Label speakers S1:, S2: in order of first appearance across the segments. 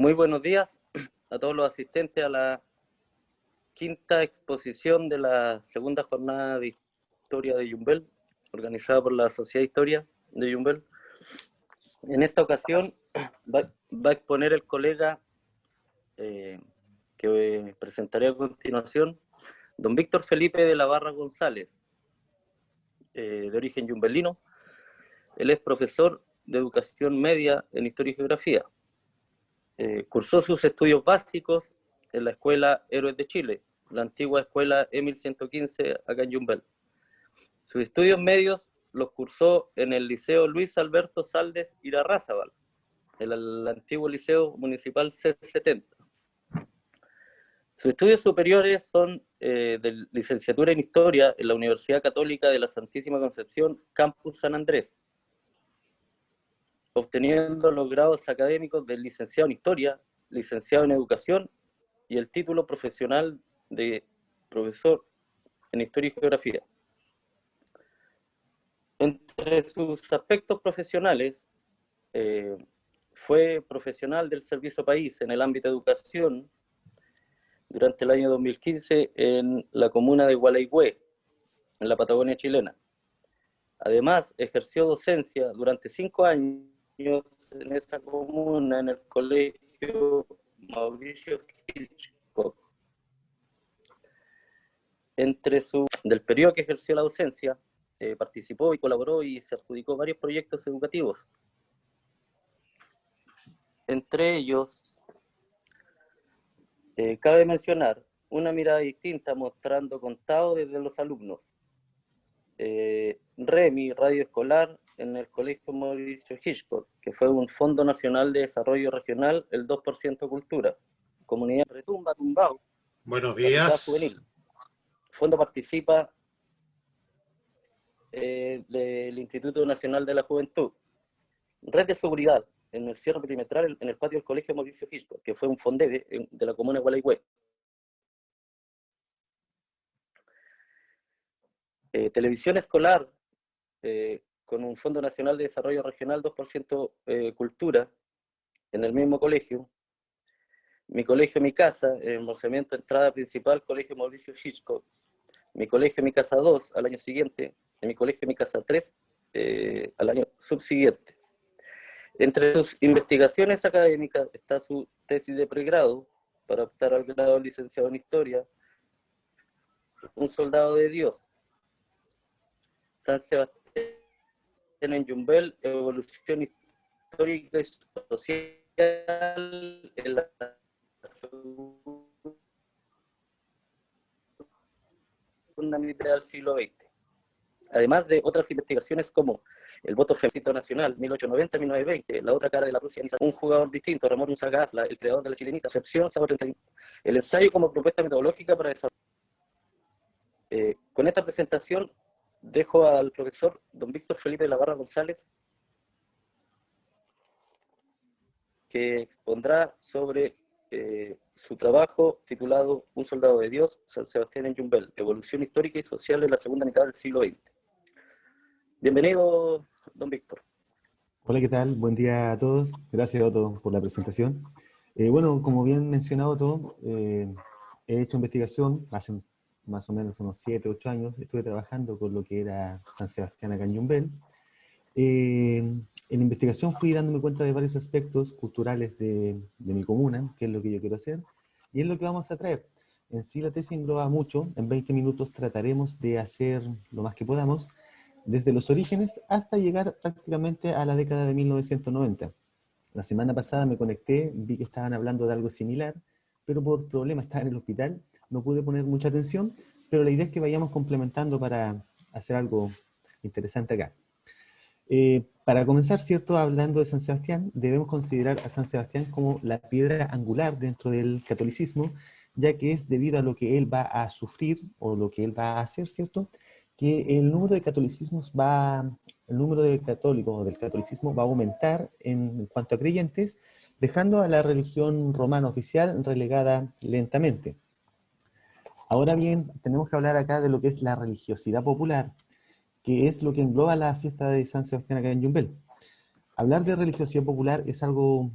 S1: Muy buenos días a todos los asistentes a la quinta exposición de la segunda jornada de Historia de Yumbel, organizada por la Sociedad de Historia de Yumbel. En esta ocasión va a exponer el colega que presentaré a continuación, don Víctor Felipe de la Barra González, de origen yumbelino. Él es profesor de educación media en Historia y Geografía. Cursó sus estudios básicos en la Escuela Héroes de Chile, la antigua Escuela Emil 115 acá en Yumbel. Sus estudios medios los cursó en el Liceo Luis Alberto Saldes Irarrázaval, el antiguo Liceo Municipal C70. Sus estudios superiores son de licenciatura en Historia en la Universidad Católica de la Santísima Concepción, Campus San Andrés, obteniendo los grados académicos de licenciado en Historia, licenciado en Educación y el título profesional de profesor en Historia y Geografía. Entre sus aspectos profesionales, fue profesional del Servicio País en el ámbito de educación durante el año 2015 en la comuna de Gualeguay, en la Patagonia chilena. Además, ejerció docencia durante 5 años en esa comuna en el colegio Mauricio Hitchcock. Del periodo que ejerció la docencia, participó y colaboró y se adjudicó varios proyectos educativos. Entre ellos, cabe mencionar una mirada distinta mostrando contado desde los alumnos. REMI, Radio Escolar, en el Colegio Mauricio Hitchcock, que fue un Fondo Nacional de Desarrollo Regional, el 2% Cultura. Comunidad Retumba, Tumbao.
S2: Buenos días.
S1: Juvenil. Fondo participa del Instituto Nacional de la Juventud. Red de Seguridad, en el cierre perimetral en el patio del Colegio Mauricio Hitchcock, que fue un fondeve de la comuna de Gualeguay. Televisión escolar, con un Fondo Nacional de Desarrollo Regional 2% Cultura, en el mismo colegio. Mi colegio, mi casa, embolsamiento entrada principal, Colegio Mauricio Hitchcock. Mi colegio, mi casa 2, al año siguiente. En mi colegio, mi casa 3, al año subsiguiente. Entre sus investigaciones académicas está su tesis de pregrado para optar al grado de licenciado en Historia, Un soldado de Dios, San Sebastián en Yumbel, evolución histórica y social en la segunda mitad del siglo XX. Además de otras investigaciones como el voto femenino nacional, 1890-1920, la otra cara de la prusianización, un jugador distinto, Ramón Usagazla, el creador de la chilenita, excepción, sabor 31, el ensayo como propuesta metodológica para desarrollar. Con esta presentación dejo al profesor don Víctor Felipe de la Barra González, que expondrá sobre su trabajo titulado Un soldado de Dios, San Sebastián en Yumbel, evolución histórica y social en la segunda mitad del siglo XX. Bienvenido, don Víctor.
S3: Hola, ¿qué tal? Buen día a todos. Gracias, Otto, por la presentación. Bueno, como bien mencionado todo, he hecho investigación hace más o menos unos 7, 8 años. Estuve trabajando con lo que era San Sebastián acá en Yumbel. En la investigación fui dándome cuenta de varios aspectos culturales de mi comuna, que es lo que yo quiero hacer, y es lo que vamos a traer. En sí la tesis engloba mucho. En 20 minutos trataremos de hacer lo más que podamos, desde los orígenes hasta llegar prácticamente a la década de 1990. La semana pasada me conecté, vi que estaban hablando de algo similar, pero por problemas, estaba en el hospital, no pude poner mucha atención, pero la idea es que vayamos complementando para hacer algo interesante acá. Para comenzar, ¿cierto? Hablando de San Sebastián, debemos considerar a San Sebastián como la piedra angular dentro del catolicismo, ya que es debido a lo que él va a sufrir o lo que él va a hacer, ¿cierto?, que el número de católicos o del catolicismo va a aumentar en cuanto a creyentes, dejando a la religión romana oficial relegada lentamente. Ahora bien, tenemos que hablar acá de lo que es la religiosidad popular, que es lo que engloba la fiesta de San Sebastián acá en Yumbel. Hablar de religiosidad popular es algo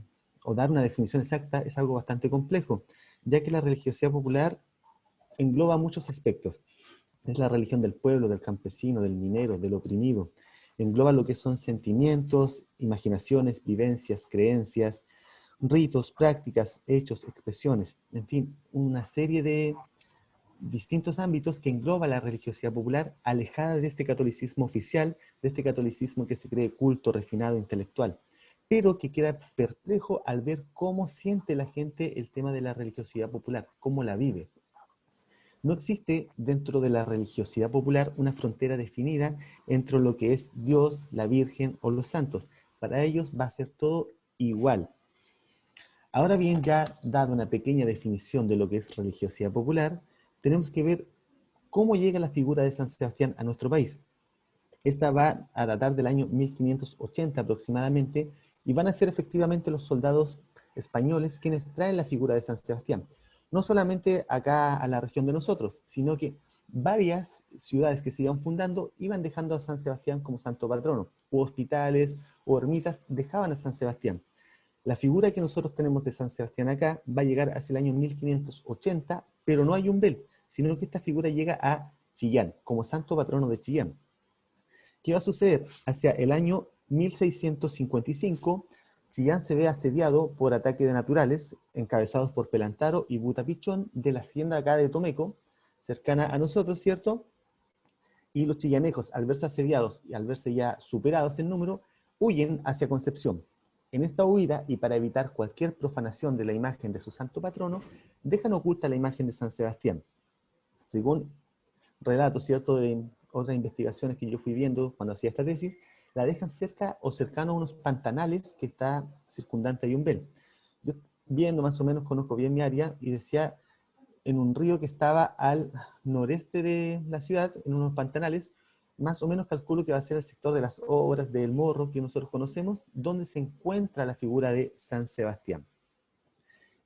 S3: o dar una definición exacta es algo bastante complejo, ya que la religiosidad popular engloba muchos aspectos. Es la religión del pueblo, del campesino, del minero, del oprimido. Engloba lo que son sentimientos, imaginaciones, vivencias, creencias, ritos, prácticas, hechos, expresiones, en fin, una serie de distintos ámbitos que engloba la religiosidad popular alejada de este catolicismo oficial, de este catolicismo que se cree culto, refinado, intelectual, pero que queda perplejo al ver cómo siente la gente el tema de la religiosidad popular, cómo la vive. No existe dentro de la religiosidad popular una frontera definida entre lo que es Dios, la Virgen o los santos. Para ellos va a ser todo igual. Ahora bien, ya dado una pequeña definición de lo que es religiosidad popular, tenemos que ver cómo llega la figura de San Sebastián a nuestro país. Esta va a datar del año 1580 aproximadamente y van a ser efectivamente los soldados españoles quienes traen la figura de San Sebastián. No solamente acá a la región de nosotros, sino que varias ciudades que se iban fundando iban dejando a San Sebastián como santo patrono, u hospitales o ermitas dejaban a San Sebastián. La figura que nosotros tenemos de San Sebastián acá va a llegar hacia el año 1580, pero no a Yumbel, sino que esta figura llega a Chillán, como santo patrono de Chillán. ¿Qué va a suceder? Hacia el año 1655, Chillán se ve asediado por ataques de naturales, encabezados por Pelantaro y Butapichón, de la hacienda acá de Tomeco, cercana a nosotros, ¿cierto? Y los chillanejos, al verse asediados y al verse ya superados en número, huyen hacia Concepción. En esta huida, y para evitar cualquier profanación de la imagen de su santo patrono, dejan oculta la imagen de San Sebastián. Según relatos, ¿cierto?, de otras investigaciones que yo fui viendo cuando hacía esta tesis, la dejan cerca o cercano a unos pantanales que está circundante a Yumbel. Yo viendo más o menos, conozco bien mi área, y decía, en un río que estaba al noreste de la ciudad, en unos pantanales, más o menos calculo que va a ser el sector de las Obras del Morro que nosotros conocemos, donde se encuentra la figura de San Sebastián.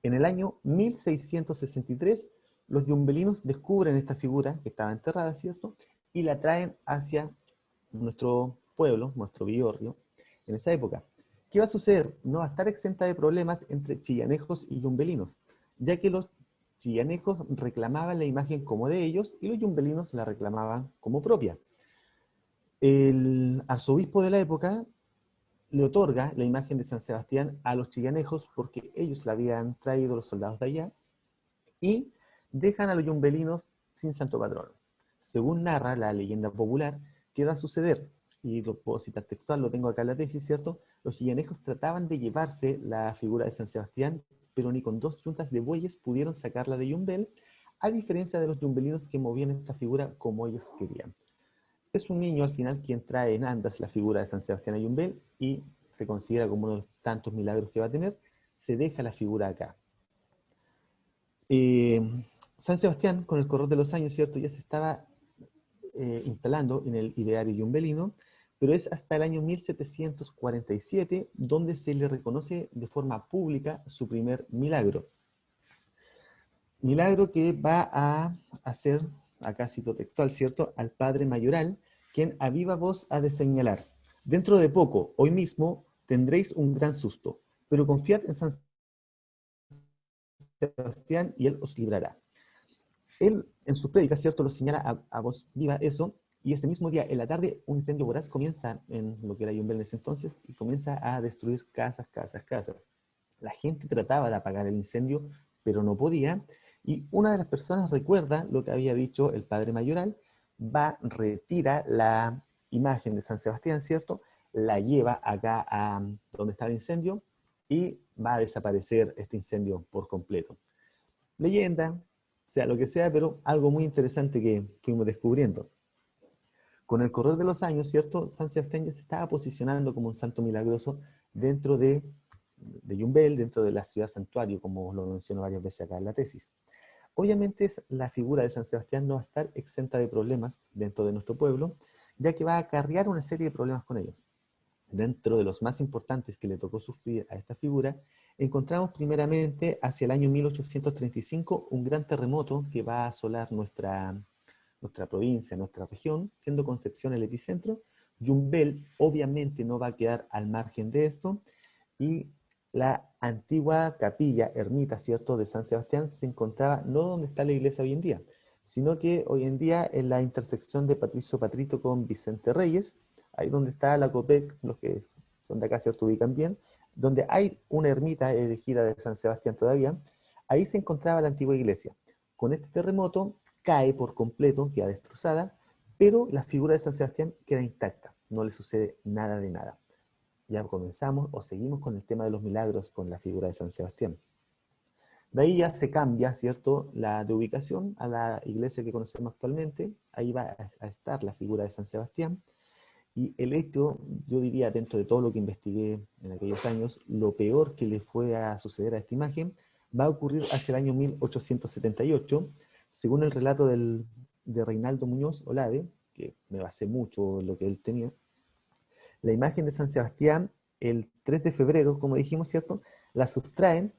S3: En el año 1663, los yumbelinos descubren esta figura que estaba enterrada, ¿cierto? Y la traen hacia nuestro pueblo, nuestro Villorrio, en esa época. ¿Qué va a suceder? No va a estar exenta de problemas entre chillanejos y yumbelinos, ya que los chillanejos reclamaban la imagen como de ellos y los yumbelinos la reclamaban como propia. El arzobispo de la época le otorga la imagen de San Sebastián a los chillanejos porque ellos la habían traído los soldados de allá y dejan a los yumbelinos sin santo patrono. Según narra la leyenda popular, ¿qué va a suceder? Y lo puedo citar textual, lo tengo acá en la tesis, ¿cierto? Los chillanejos trataban de llevarse la figura de San Sebastián, pero ni con 2 yuntas de bueyes pudieron sacarla de Yumbel, a diferencia de los yumbelinos que movían esta figura como ellos querían. Es un niño al final quien trae en andas la figura de San Sebastián a Yumbel y se considera como uno de los tantos milagros que va a tener. Se deja la figura acá. Eh, San Sebastián, con el correr de los años, ¿cierto?, ya se estaba instalando en el ideario yumbelino, pero es hasta el año 1747 donde se le reconoce de forma pública su primer milagro. Milagro que va a hacer, acá cito textual, ¿cierto?, al padre mayoral, quien a viva voz ha de señalar: dentro de poco, hoy mismo, tendréis un gran susto, pero confiad en San Sebastián y él os librará. Él, en su prédica, ¿cierto?, lo señala a voz viva eso, y ese mismo día, en la tarde, un incendio voraz comienza en lo que era Yumbel en ese entonces, y comienza a destruir casas, casas, casas. La gente trataba de apagar el incendio, pero no podía, y una de las personas recuerda lo que había dicho el padre mayoral, va, retira la imagen de San Sebastián, ¿cierto?, la lleva acá a donde está el incendio, y va a desaparecer este incendio por completo. Leyenda, sea lo que sea, pero algo muy interesante que fuimos descubriendo. Con el correr de los años, ¿cierto?, San Sebastián ya se estaba posicionando como un santo milagroso dentro de Yumbel, dentro de la ciudad santuario, como lo menciono varias veces acá en la tesis. Obviamente la figura de San Sebastián no va a estar exenta de problemas dentro de nuestro pueblo, ya que va a acarrear una serie de problemas con ellos. Dentro de los más importantes que le tocó sufrir a esta figura, encontramos primeramente hacia el año 1835 un gran terremoto que va a asolar nuestra provincia, nuestra región, siendo Concepción el epicentro. Yumbel obviamente no va a quedar al margen de esto, y La antigua capilla, ermita, ¿cierto?, de San Sebastián se encontraba no donde está la iglesia hoy en día, sino que hoy en día en la intersección de Patricio Patrito con Vicente Reyes, ahí donde está la Copec, los que son de acá, ¿cierto?, ubican bien, donde hay una ermita erigida de San Sebastián todavía, ahí se encontraba la antigua iglesia. Con este terremoto cae por completo, queda destrozada, pero la figura de San Sebastián queda intacta, no le sucede nada de nada. Ya comenzamos o seguimos con el tema de los milagros con la figura de San Sebastián. De ahí ya se cambia, ¿cierto?, la de ubicación a la iglesia que conocemos actualmente. Ahí va a estar la figura de San Sebastián. Y el hecho, yo diría, dentro de todo lo que investigué en aquellos años, lo peor que le fue a suceder a esta imagen va a ocurrir hacia el año 1878, según el relato de Reinaldo Muñoz Olave, que me basé mucho en lo que él tenía. La imagen de San Sebastián, el 3 de febrero, como dijimos, ¿cierto?, la sustraen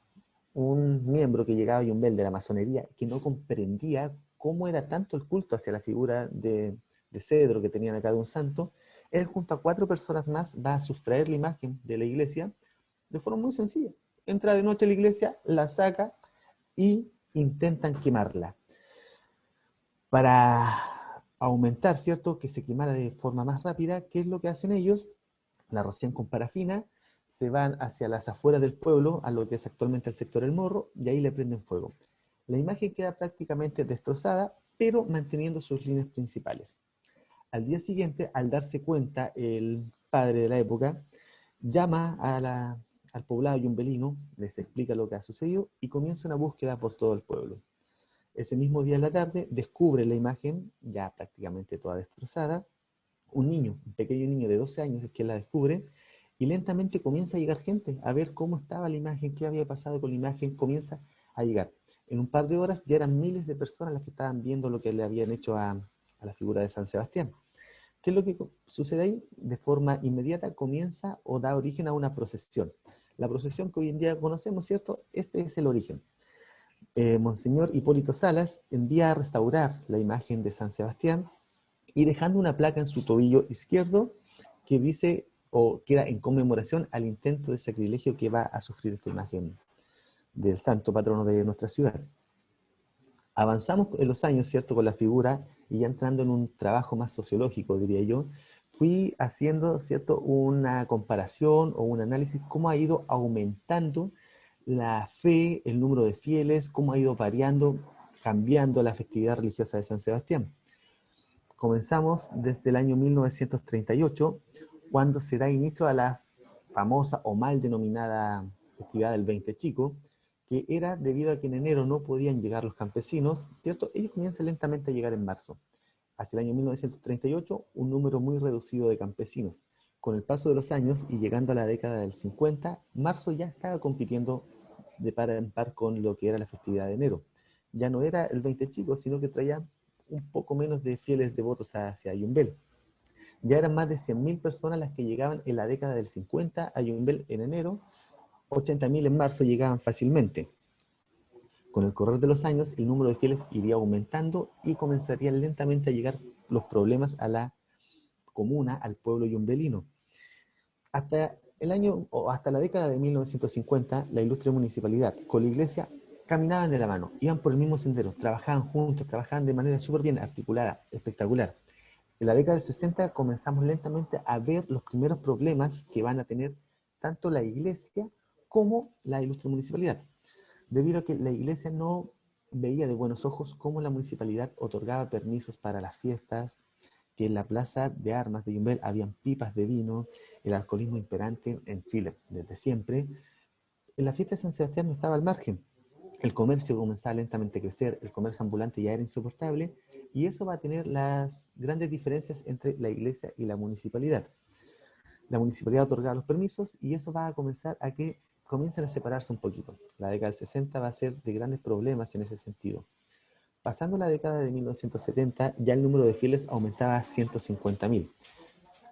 S3: un miembro que llegaba a Yumbel de la masonería que no comprendía cómo era tanto el culto hacia la figura de cedro que tenían acá de un santo. Él junto a 4 personas más va a sustraer la imagen de la iglesia de forma muy sencilla. Entra de noche a la iglesia, la saca y intentan quemarla. Para aumentar, ¿cierto?, que se quemara de forma más rápida, ¿qué es lo que hacen ellos? La rocian con parafina, se van hacia las afueras del pueblo, a lo que es actualmente el sector El Morro, y ahí le prenden fuego. La imagen queda prácticamente destrozada, pero manteniendo sus líneas principales. Al día siguiente, al darse cuenta, el padre de la época llama al poblado yumbelino, les explica lo que ha sucedido y comienza una búsqueda por todo el pueblo. Ese mismo día en la tarde descubre la imagen, ya prácticamente toda destrozada. Un niño, un pequeño niño de 12 años es quien la descubre, y lentamente comienza a llegar gente a ver cómo estaba la imagen, qué había pasado con la imagen, comienza a llegar. En un par de horas ya eran miles de personas las que estaban viendo lo que le habían hecho a la figura de San Sebastián. ¿Qué es lo que sucede ahí? De forma inmediata comienza o da origen a una procesión. La procesión que hoy en día conocemos, ¿cierto? Este es el origen. Monseñor Hipólito Salas envía a restaurar la imagen de San Sebastián y dejando una placa en su tobillo izquierdo que dice o queda en conmemoración al intento de sacrilegio que va a sufrir esta imagen del santo patrono de nuestra ciudad. Avanzamos en los años, ¿cierto?, con la figura y ya entrando en un trabajo más sociológico, diría yo, fui haciendo, ¿cierto?, una comparación o un análisis cómo ha ido aumentando la fe, el número de fieles, cómo ha ido variando, cambiando la festividad religiosa de San Sebastián. Comenzamos desde el año 1938, cuando se da inicio a la famosa o mal denominada festividad del 20 Chico, que era debido a que en enero no podían llegar los campesinos, ¿cierto? Ellos comienzan lentamente a llegar en marzo. Hacia el año 1938, un número muy reducido de campesinos. Con el paso de los años y llegando a la década del 50, marzo ya estaba compitiendo de par en par con lo que era la festividad de enero. Ya no era el 20 Chico, sino que traía un poco menos de fieles devotos hacia Yumbel. Ya eran más de 100.000 personas las que llegaban en la década del 50 a Yumbel en enero, 80.000 en marzo llegaban fácilmente. Con el correr de los años, el número de fieles iría aumentando y comenzarían lentamente a llegar los problemas a la comuna, al pueblo yumbelino. Hasta el año, o hasta la década de 1950, la ilustre municipalidad con la iglesia caminaban de la mano, iban por el mismo sendero, trabajaban juntos, trabajaban de manera súper bien articulada, espectacular. En la década del 60 comenzamos lentamente a ver los primeros problemas que van a tener tanto la iglesia como la ilustre municipalidad, debido a que la iglesia no veía de buenos ojos cómo la municipalidad otorgaba permisos para las fiestas, que en la plaza de armas de Yumbel habían pipas de vino, el alcoholismo imperante en Chile desde siempre. En la fiesta de San Sebastián no estaba al margen. El comercio comenzaba lentamente a crecer, el comercio ambulante ya era insoportable, y eso va a tener las grandes diferencias entre la iglesia y la municipalidad. La municipalidad otorgaba los permisos y eso va a comenzar a que comiencen a separarse un poquito. La década del 60 va a ser de grandes problemas en ese sentido. Pasando la década de 1970, ya el número de fieles aumentaba a 150.000.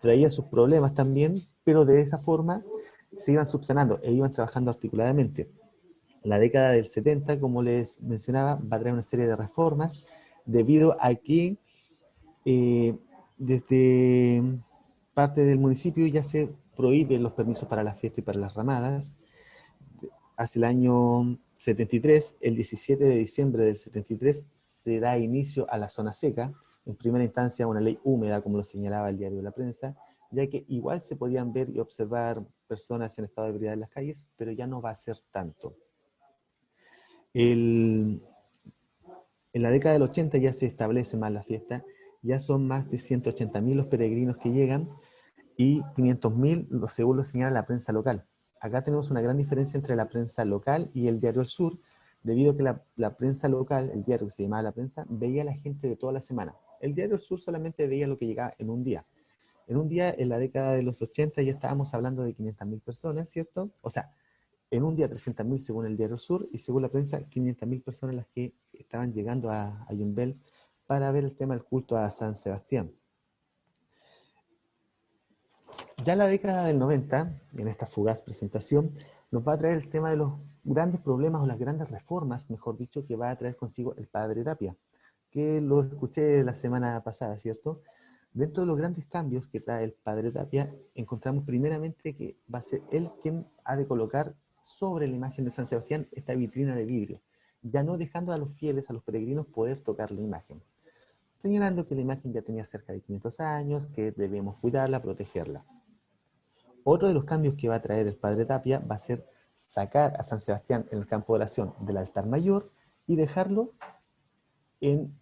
S3: Traía sus problemas también, pero de esa forma se iban subsanando e iban trabajando articuladamente. La década del 70, como les mencionaba, va a traer una serie de reformas debido a que desde parte del municipio ya se prohíben los permisos para la fiesta y para las ramadas. hacia el año 73, el 17 de diciembre del 73, se da inicio a la zona seca, en primera instancia una ley húmeda, como lo señalaba el diario La Prensa, ya que igual se podían ver y observar personas en estado de ebriedad en las calles, pero ya no va a ser tanto. En la década del 80 ya se establece más la fiesta, ya son más de 180.000 los peregrinos que llegan y 500.000 según lo señala la prensa local. Acá tenemos una gran diferencia entre la prensa local y el diario El Sur, debido a que la prensa local, el diario que se llamaba La Prensa, veía a la gente de toda la semana. El diario El Sur solamente veía lo que llegaba en un día. En un día, en la década de los 80, ya estábamos hablando de 500.000 personas, ¿cierto? O sea, en un día 300.000 según el diario Sur y según la prensa 500.000 personas las que estaban llegando a Yumbel para ver el tema del culto a San Sebastián. Ya la década del 90, en esta fugaz presentación, nos va a traer el tema de los grandes problemas o las grandes reformas, mejor dicho, que va a traer consigo el padre Tapia, que lo escuché la semana pasada, ¿cierto? Dentro de los grandes cambios que trae el padre Tapia, encontramos primeramente que va a ser él quien ha de colocar sobre la imagen de San Sebastián esta vitrina de vidrio, ya no dejando a los fieles, a los peregrinos, poder tocar la imagen, señalando que la imagen ya tenía cerca de 500 años, que debemos cuidarla, protegerla. Otro de los cambios que va a traer el padre Tapia va a ser sacar a San Sebastián en el campo de oración del altar mayor y dejarlo en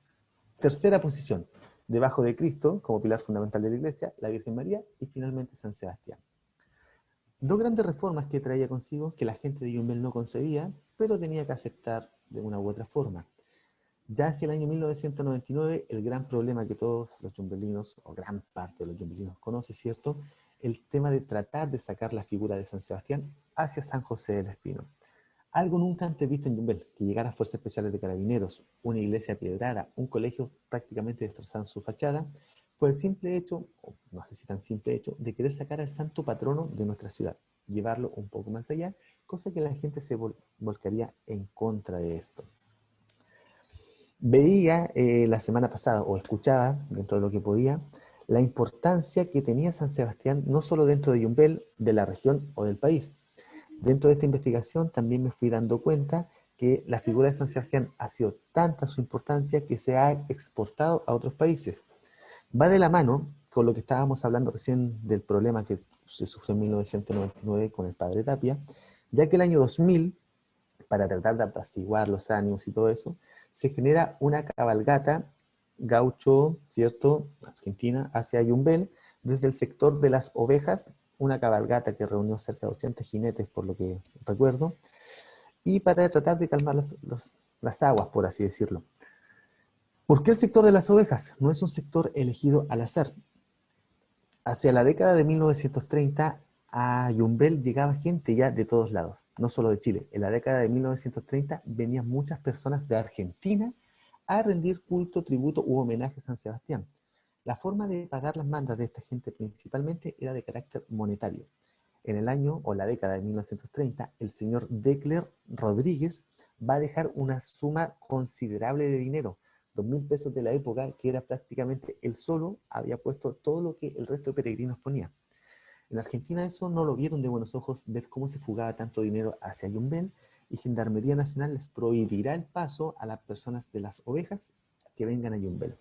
S3: tercera posición, debajo de Cristo, como pilar fundamental de la iglesia, la Virgen María y finalmente San Sebastián. Dos grandes reformas que traía consigo que la gente de Yumbel no concebía, pero tenía que aceptar de una u otra forma. Ya hacia el año 1999, el gran problema que todos los yumbelinos, o gran parte de los yumbelinos conoce, ¿cierto? El tema de tratar de sacar la figura de San Sebastián hacia San José del Espino. Algo nunca antes visto en Yumbel, que llegara a Fuerzas Especiales de Carabineros, una iglesia piedrada, un colegio prácticamente destrozado en su fachada, por el simple hecho, o no sé si tan simple hecho, de querer sacar al santo patrono de nuestra ciudad, llevarlo un poco más allá, cosa que la gente se volcaría en contra de esto. Veía la semana pasada, o escuchaba, dentro de lo que podía, la importancia que tenía San Sebastián, no solo dentro de Yumbel, de la región o del país. Dentro de esta investigación también me fui dando cuenta que la figura de San Sebastián ha sido tanta su importancia que se ha exportado a otros países. Va de la mano con lo que estábamos hablando recién del problema que se sufrió en 1999 con el padre Tapia, ya que el año 2000, para tratar de apaciguar los ánimos y todo eso, se genera una cabalgata gaucho, ¿cierto?, Argentina, hacia Yumbel, desde el sector de las ovejas, una cabalgata que reunió cerca de 80 jinetes, por lo que recuerdo, y para tratar de calmar las aguas, por así decirlo. ¿Por qué el sector de las ovejas? No es un sector elegido al azar. Hacia la década de 1930, a Yumbel llegaba gente ya de todos lados, no solo de Chile. En la década de 1930 venían muchas personas de Argentina a rendir culto, tributo u homenaje a San Sebastián. La forma de pagar las mandas de esta gente principalmente era de carácter monetario. En el año o la década de 1930, el señor Decler Rodríguez va a dejar una suma considerable de dinero, 2.000 pesos de la época, que era prácticamente él solo había puesto todo lo que el resto de peregrinos ponía. En Argentina eso no lo vieron de buenos ojos, ver cómo se fugaba tanto dinero hacia Yumbel, y Gendarmería Nacional les prohibirá el paso a las personas de las ovejas que vengan a Yumbel.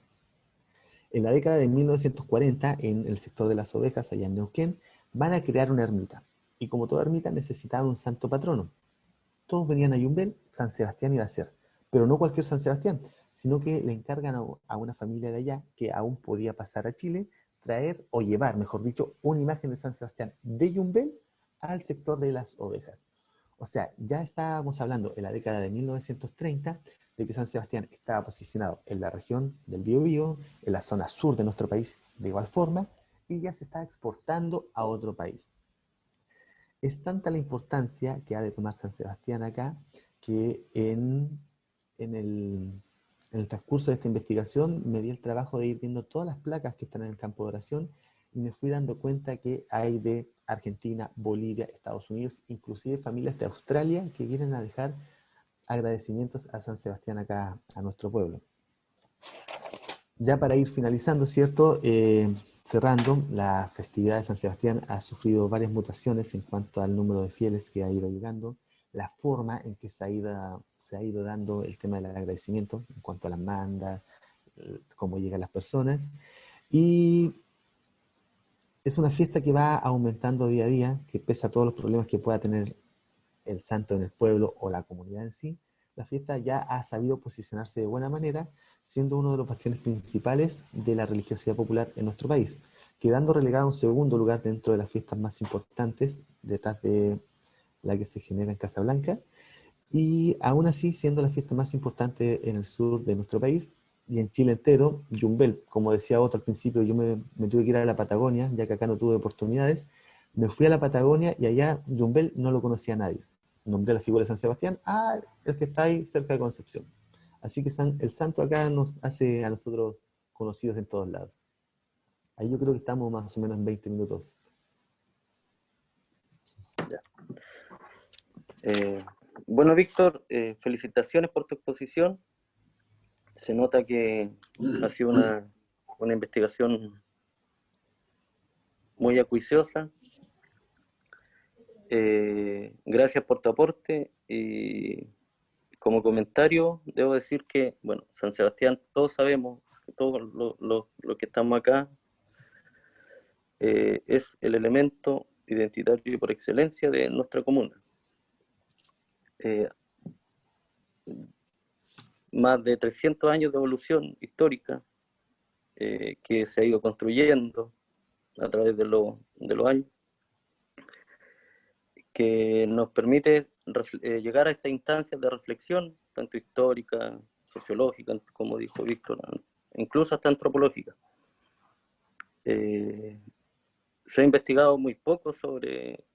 S3: En la década de 1940, en el sector de las ovejas, allá en Neuquén, van a crear una ermita. Y como toda ermita necesitaba un santo patrono. Todos venían a Yumbel, San Sebastián iba a ser. Pero no cualquier San Sebastián, sino que le encargan a una familia de allá, que aún podía pasar a Chile, traer o llevar, mejor dicho, una imagen de San Sebastián de Yumbel al sector de las ovejas. O sea, ya estábamos hablando en la década de 1930 de que San Sebastián estaba posicionado en la región del Biobío, en la zona sur de nuestro país de igual forma, y ya se está exportando a otro país. Es tanta la importancia que ha de tomar San Sebastián acá, que en el transcurso de esta investigación me di el trabajo de ir viendo todas las placas que están en el campo de oración y me fui dando cuenta que hay de Argentina, Bolivia, Estados Unidos, inclusive familias de Australia que vienen a dejar agradecimientos a San Sebastián acá, a nuestro pueblo. Ya para ir finalizando, ¿cierto? Cerrando, la festividad de San Sebastián ha sufrido varias mutaciones en cuanto al número de fieles que ha ido llegando. la forma en que se ha ido dando el tema del agradecimiento en cuanto a las mandas, cómo llegan las personas. Y es una fiesta que va aumentando día a día, que pese a todos los problemas que pueda tener el santo en el pueblo o la comunidad en sí, la fiesta ya ha sabido posicionarse de buena manera, siendo uno de los bastiones principales de la religiosidad popular en nuestro país, quedando relegado a un segundo lugar dentro de las fiestas más importantes, detrás de la que se genera en Casablanca, y aún así siendo la fiesta más importante en el sur de nuestro país, y en Chile entero, Yumbel, como decía otro al principio, yo me tuve que ir a la Patagonia, ya que acá no tuve oportunidades, me fui a la Patagonia y allá Yumbel no lo conocía nadie. Nombré la figura de San Sebastián, el que está ahí cerca de Concepción. Así que el santo acá nos hace a nosotros conocidos en todos lados. Ahí yo creo que estamos más o menos en 20 minutos.
S1: Ya. Bueno, Víctor, felicitaciones por tu exposición. Se nota que ha sido una investigación muy acuiciosa. Gracias por tu aporte y como comentario debo decir que, bueno, San Sebastián, todos sabemos, todos los que estamos acá, es el elemento identitario por excelencia de nuestra comuna. Más de 300 años de evolución histórica que se ha ido construyendo a través de los años, que nos permite llegar a esta instancia de reflexión, tanto histórica, sociológica, como dijo Víctor, incluso hasta antropológica. Se ha investigado muy poco sobre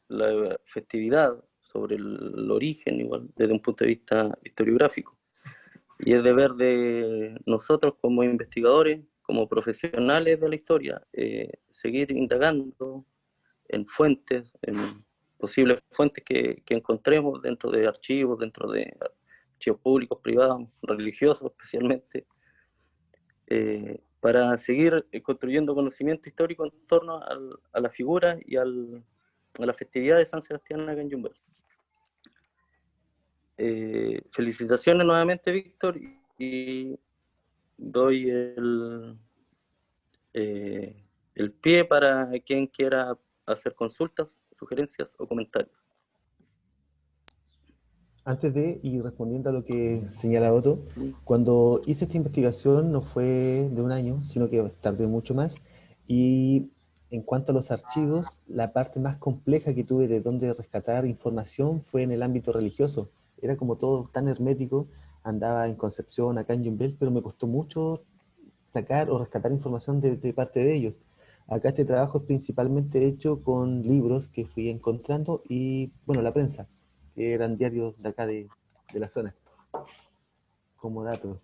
S1: la festividad, sobre el origen, igual, desde un punto de vista historiográfico. Y es deber de nosotros como investigadores, como profesionales de la historia, seguir indagando en fuentes, en posibles fuentes que encontremos dentro de archivos públicos, privados, religiosos especialmente, para seguir construyendo conocimiento histórico en torno a la figura y a la festividad de San Sebastián acá en Yumbel. Felicitaciones nuevamente, Víctor, y doy el pie para quien quiera hacer consultas, sugerencias o comentarios.
S3: Antes de ir respondiendo a lo que señala Otto, cuando hice esta investigación no fue de un año, sino que tardé mucho más. Y en cuanto a los archivos, la parte más compleja que tuve de dónde rescatar información fue en el ámbito religioso. Era como todo tan hermético, andaba en Concepción, acá en Yumbel, pero me costó mucho sacar o rescatar información de parte de ellos. Acá este trabajo es principalmente hecho con libros que fui encontrando y, bueno, la prensa, que eran diarios de acá de la zona, como datos.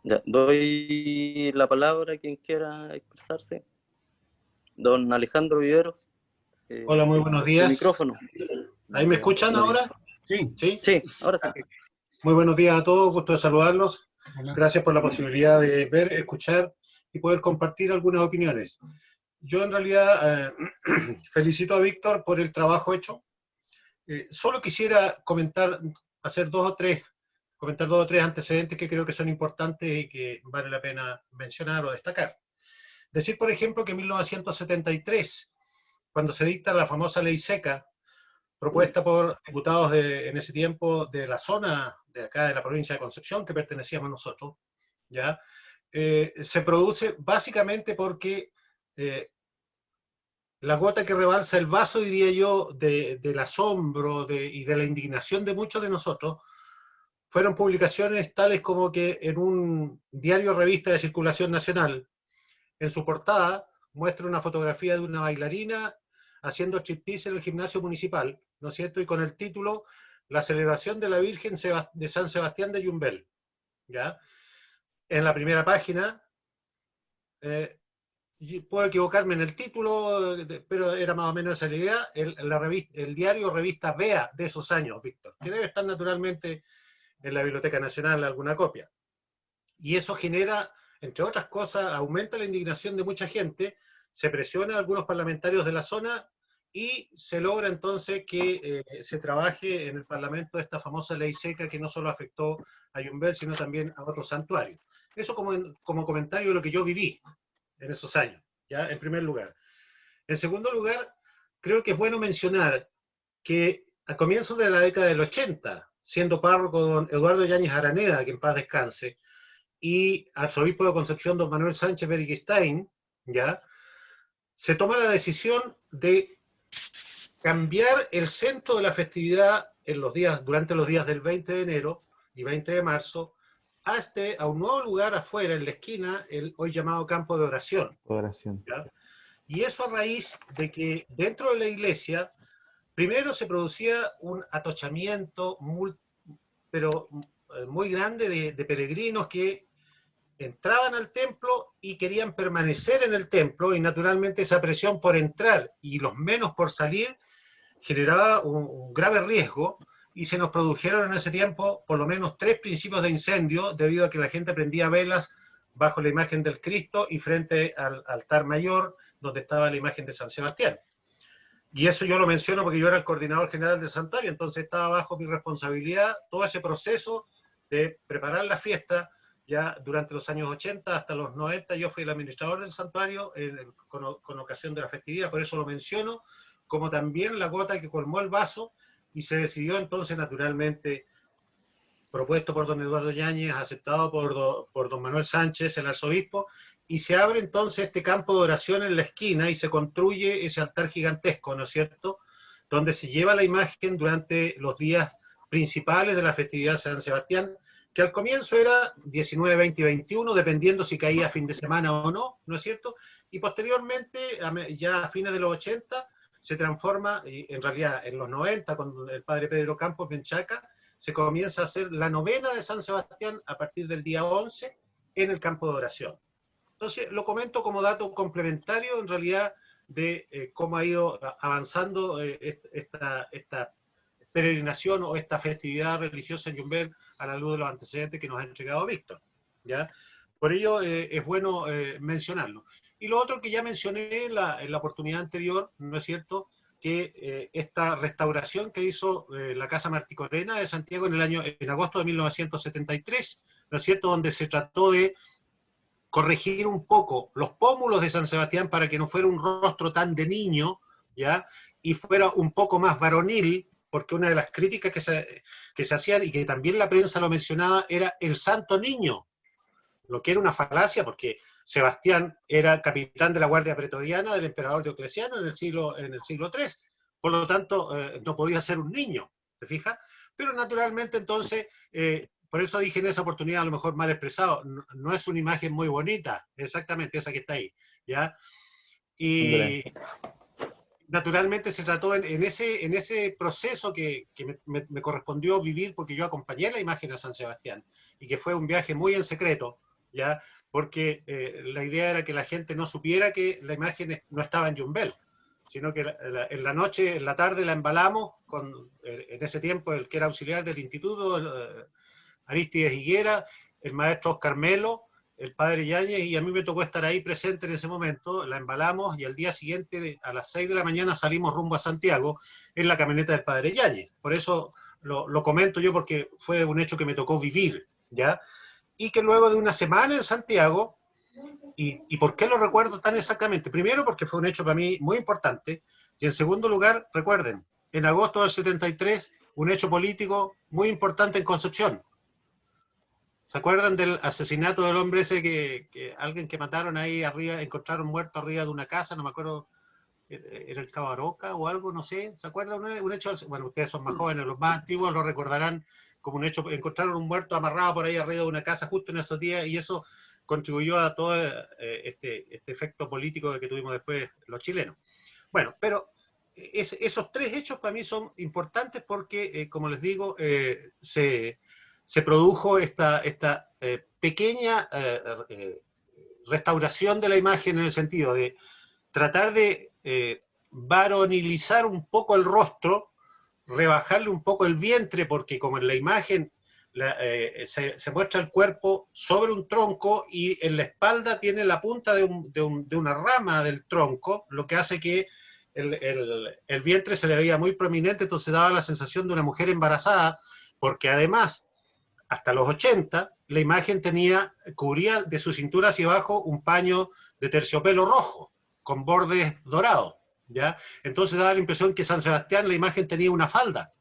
S1: Ya, doy la palabra a quien quiera expresarse. Don Alejandro Viveros.
S2: Hola, muy buenos días.
S1: El micrófono.
S2: ¿Ahí me escuchan ahora? Sí.
S1: Sí, ahora sí.
S2: Muy buenos días a todos, gusto de saludarlos. Gracias por la posibilidad de ver, escuchar y poder compartir algunas opiniones. Yo en realidad felicito a Víctor por el trabajo hecho. Solo quisiera comentar dos o tres antecedentes que creo que son importantes y que vale la pena mencionar o destacar. Decir, por ejemplo, que en 1973, cuando se dicta la famosa ley seca, propuesta por diputados en ese tiempo de la zona de acá de la provincia de Concepción, que pertenecíamos nosotros, ¿ya? Se produce básicamente porque la gota que rebalsa el vaso, diría yo, del asombro y de la indignación de muchos de nosotros, fueron publicaciones tales como que en un diario revista de circulación nacional, en su portada, muestra una fotografía de una bailarina haciendo striptease en el gimnasio municipal, ¿no es cierto? Y con el título La celebración de la Virgen de San Sebastián de Yumbel, ¿ya? En la primera página, puedo equivocarme en el título, pero era más o menos esa la idea, el diario revista Vea de esos años, Víctor, que debe estar naturalmente en la Biblioteca Nacional alguna copia. Y eso genera, entre otras cosas, aumenta la indignación de mucha gente, se presiona a algunos parlamentarios de la zona y se logra entonces que se trabaje en el Parlamento esta famosa ley seca que no solo afectó a Yumbel, sino también a otros santuarios. Eso como comentario de lo que yo viví en esos años, ¿ya? En primer lugar. En segundo lugar, creo que es bueno mencionar que a comienzos de la década del 80, siendo párroco don Eduardo Yáñez Araneda, que en paz descanse, y arzobispo de Concepción don Manuel Sánchez Berguistein, ¿ya? Se toma la decisión de cambiar el centro de la festividad durante los días del 20 de enero y 20 de marzo a un nuevo lugar afuera, en la esquina, el hoy llamado campo de oración. ¿Ya? Y eso a raíz de que dentro de la iglesia, primero se producía un atochamiento muy grande de peregrinos que entraban al templo y querían permanecer en el templo, y naturalmente esa presión por entrar y los menos por salir generaba un grave riesgo, y se nos produjeron en ese tiempo por lo menos 3 principios de incendio debido a que la gente prendía velas bajo la imagen del Cristo y frente al altar mayor donde estaba la imagen de San Sebastián. Y eso yo lo menciono porque yo era el coordinador general del santuario, entonces estaba bajo mi responsabilidad todo ese proceso de preparar la fiesta. Ya durante los años 80 hasta los 90 yo fui el administrador del santuario con ocasión de la festividad, por eso lo menciono, como también la gota que colmó el vaso, y se decidió entonces naturalmente, propuesto por don Eduardo Yáñez, aceptado por don Manuel Sánchez, el arzobispo, y se abre entonces este campo de oración en la esquina y se construye ese altar gigantesco, ¿no es cierto?, donde se lleva la imagen durante los días principales de la festividad de San Sebastián, que al comienzo era 19, 20 y 21, dependiendo si caía fin de semana o no, ¿no es cierto? Y posteriormente, ya a fines de los 80, se transforma, y en realidad en los 90, con el padre Pedro Campos Menchaca, se comienza a hacer la novena de San Sebastián a partir del día 11 en el campo de oración. Entonces, lo comento como dato complementario, en realidad, de cómo ha ido avanzando esta peregrinación o esta festividad religiosa en Yumbel a la luz de los antecedentes que nos ha entregado Víctor, ¿ya? Por ello es bueno mencionarlo. Y lo otro que ya mencioné en la oportunidad anterior, ¿no es cierto?, que esta restauración que hizo la Casa Marticorena de Santiago en agosto de 1973, ¿no es cierto?, donde se trató de corregir un poco los pómulos de San Sebastián para que no fuera un rostro tan de niño, ¿ya?, y fuera un poco más varonil, porque una de las críticas que se hacían, y que también la prensa lo mencionaba, era el santo niño, lo que era una falacia, porque Sebastián era capitán de la Guardia Pretoriana del emperador Diocleciano en el siglo III, por lo tanto no podía ser un niño, ¿te fijas? Pero naturalmente entonces, por eso dije en esa oportunidad, a lo mejor mal expresado, no es una imagen muy bonita, exactamente esa que está ahí, ¿ya? Y naturalmente se trató en ese proceso que me correspondió vivir, porque yo acompañé la imagen a San Sebastián, y que fue un viaje muy en secreto, ¿ya? Porque la idea era que la gente no supiera que la imagen no estaba en Yumbel, sino que en la noche, en la tarde la embalamos en ese tiempo el que era auxiliar del instituto, Aristides Higuera, el maestro Oscar Melo, el padre Yáñez, y a mí me tocó estar ahí presente en ese momento. La embalamos y al día siguiente a las 6 de la mañana salimos rumbo a Santiago en la camioneta del padre Yáñez. Por eso lo comento yo, porque fue un hecho que me tocó vivir, ¿ya? Y que luego de una semana en Santiago, ¿y por qué lo recuerdo tan exactamente? Primero, porque fue un hecho para mí muy importante, y en segundo lugar, recuerden, en agosto del 73, un hecho político muy importante en Concepción. ¿Se acuerdan del asesinato del hombre ese alguien que mataron ahí arriba, encontraron muerto arriba de una casa, no me acuerdo, era el Cabo Aroca o algo, no sé, ¿se acuerdan? Un hecho, bueno, ustedes son más jóvenes, los más antiguos lo recordarán como un hecho, encontraron un muerto amarrado por ahí arriba de una casa justo en esos días, y eso contribuyó a todo este efecto político que tuvimos después los chilenos. Bueno, pero esos 3 hechos para mí son importantes porque, como les digo, se produjo esta pequeña restauración de la imagen, en el sentido de tratar de varonilizar un poco el rostro, rebajarle un poco el vientre, porque como en la imagen se muestra el cuerpo sobre un tronco y en la espalda tiene la punta de una rama del tronco, lo que hace que el vientre se le veía muy prominente, entonces daba la sensación de una mujer embarazada, porque además, hasta los 80, la imagen cubría de su cintura hacia abajo un paño de terciopelo rojo, con bordes dorados, ¿ya? Entonces daba la impresión que San Sebastián, la imagen tenía una falda.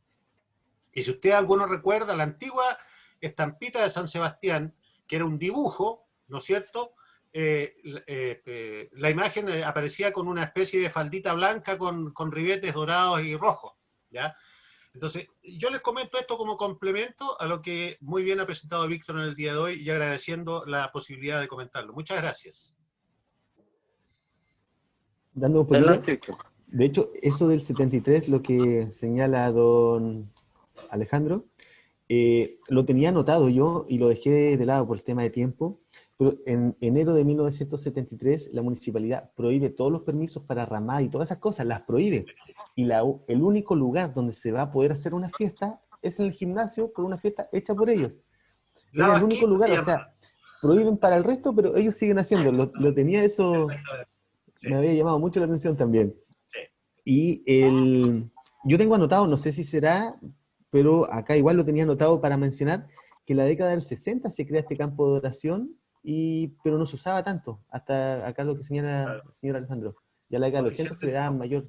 S2: Y si usted alguno recuerda, la antigua estampita de San Sebastián, que era un dibujo, ¿no es cierto?, la imagen aparecía con una especie de faldita blanca con ribetes dorados y rojos, ¿ya? Entonces, yo les comento esto como complemento a lo que muy bien ha presentado Víctor en el día de hoy y agradeciendo la posibilidad de comentarlo. Muchas gracias.
S3: Dando un poquito,
S1: Adelante, Víctor.
S3: de hecho, eso del 73, lo que señala don Alejandro, lo tenía anotado yo y lo dejé de lado por el tema de tiempo, pero en enero de 1973 la municipalidad prohíbe todos los permisos para ramada y todas esas cosas, las prohíbe. Y el único lugar donde se va a poder hacer una fiesta es en el gimnasio, por una fiesta hecha por ellos. Es el único lugar, o sea, prohíben para el resto, pero ellos siguen haciendo. Lo tenía eso,
S2: Sí.
S3: me había llamado mucho la atención también.
S2: Sí.
S3: Y yo tengo anotado, no sé si será, pero acá igual lo tenía anotado para mencionar, que en la década del 60 se crea este campo de oración, pero no se usaba tanto, hasta acá lo que señala el señor Alejandro. Ya en la década del 80 se le da mayor.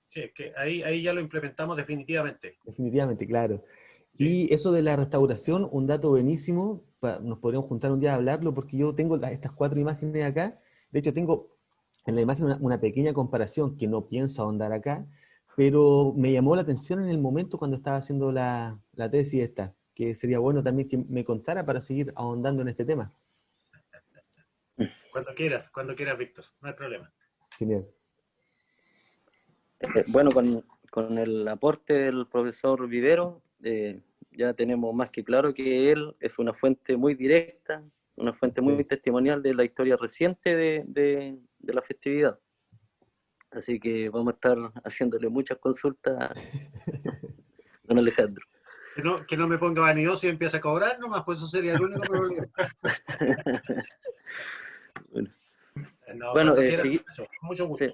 S2: Sí, que ahí ya lo implementamos definitivamente.
S3: Definitivamente, claro.
S2: Sí.
S3: Y eso de la restauración, un dato buenísimo, nos podríamos juntar un día a hablarlo, porque yo tengo estas 4 imágenes acá. De hecho, tengo en la imagen una pequeña comparación que no pienso ahondar acá, pero me llamó la atención en el momento cuando estaba haciendo la tesis esta, que sería bueno también que me contara para seguir ahondando en este tema.
S2: Cuando quieras, Víctor, no hay problema.
S3: Genial.
S1: Bueno, con el aporte del profesor Vivero, ya tenemos más que claro que él es una fuente muy directa, una fuente muy testimonial de la historia reciente de la festividad. Así que vamos a estar haciéndole muchas consultas a don Alejandro.
S2: Que no me ponga vanidoso y empiece a cobrar nomás, pues eso sería el único problema.
S1: Bueno,
S2: mucho gusto.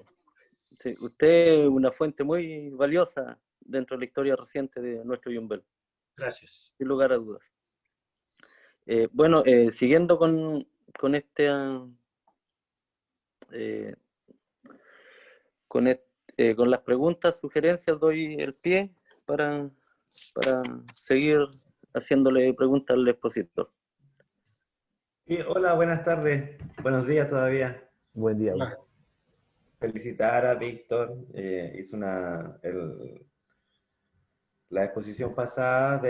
S1: Sí, usted es una fuente muy valiosa dentro de la historia reciente de nuestro Yumbel.
S2: Gracias.
S1: Sin lugar a dudas. Bueno, siguiendo con las preguntas, sugerencias, doy el pie para seguir haciéndole preguntas al expositor.
S4: Sí, hola, buenas tardes. Buenos días todavía.
S3: Buen día.
S2: Hola.
S4: Felicitar a Víctor. Hizo la exposición pasada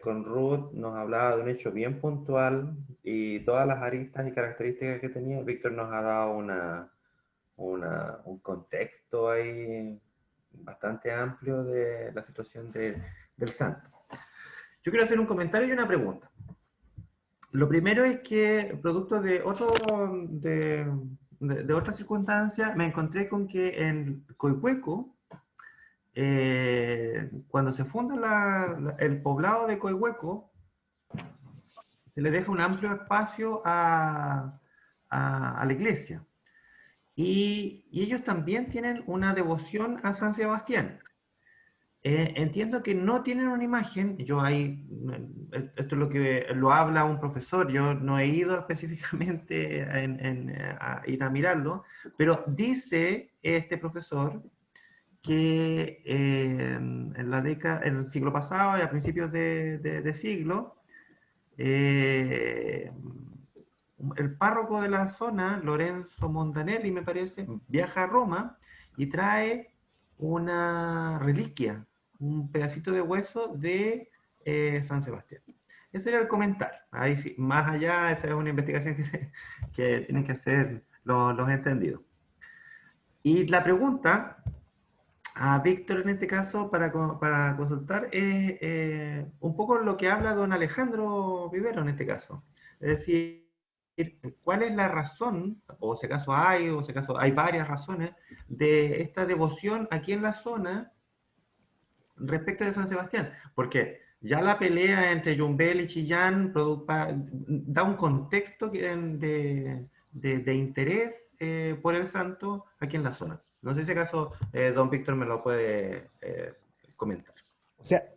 S4: con Ruth, nos hablaba de un hecho bien puntual y todas las aristas y características que tenía. Víctor nos ha dado un contexto ahí bastante amplio de la situación del santo. Yo quiero hacer un comentario y una pregunta. Lo primero es que, producto de otras circunstancias, me encontré con que en Coihueco, cuando se funda el poblado de Coihueco, se le deja un amplio espacio a la iglesia. Y ellos también tienen una devoción a San Sebastián. Entiendo que no tienen una imagen, esto es lo que lo habla un profesor, yo no he ido específicamente a ir a mirarlo, pero dice este profesor que en el siglo pasado y a principios de siglo, el párroco de la zona, Lorenzo Montanelli, me parece, viaja a Roma y trae una reliquia, un pedacito de hueso de San Sebastián. Ese era el comentario. Ahí sí, más allá, esa es una investigación que tienen que hacer los entendidos. Y la pregunta a Víctor en este caso para consultar es un poco lo que habla don Alejandro Vivero en este caso. Es decir, ¿cuál es la razón, o si acaso hay varias razones, de esta devoción aquí en la zona respecto de San Sebastián? Porque ya la pelea entre Yumbel y Chillán da un contexto de interés por el santo aquí en la zona. No sé si acaso don Víctor me lo puede comentar.
S3: O sea,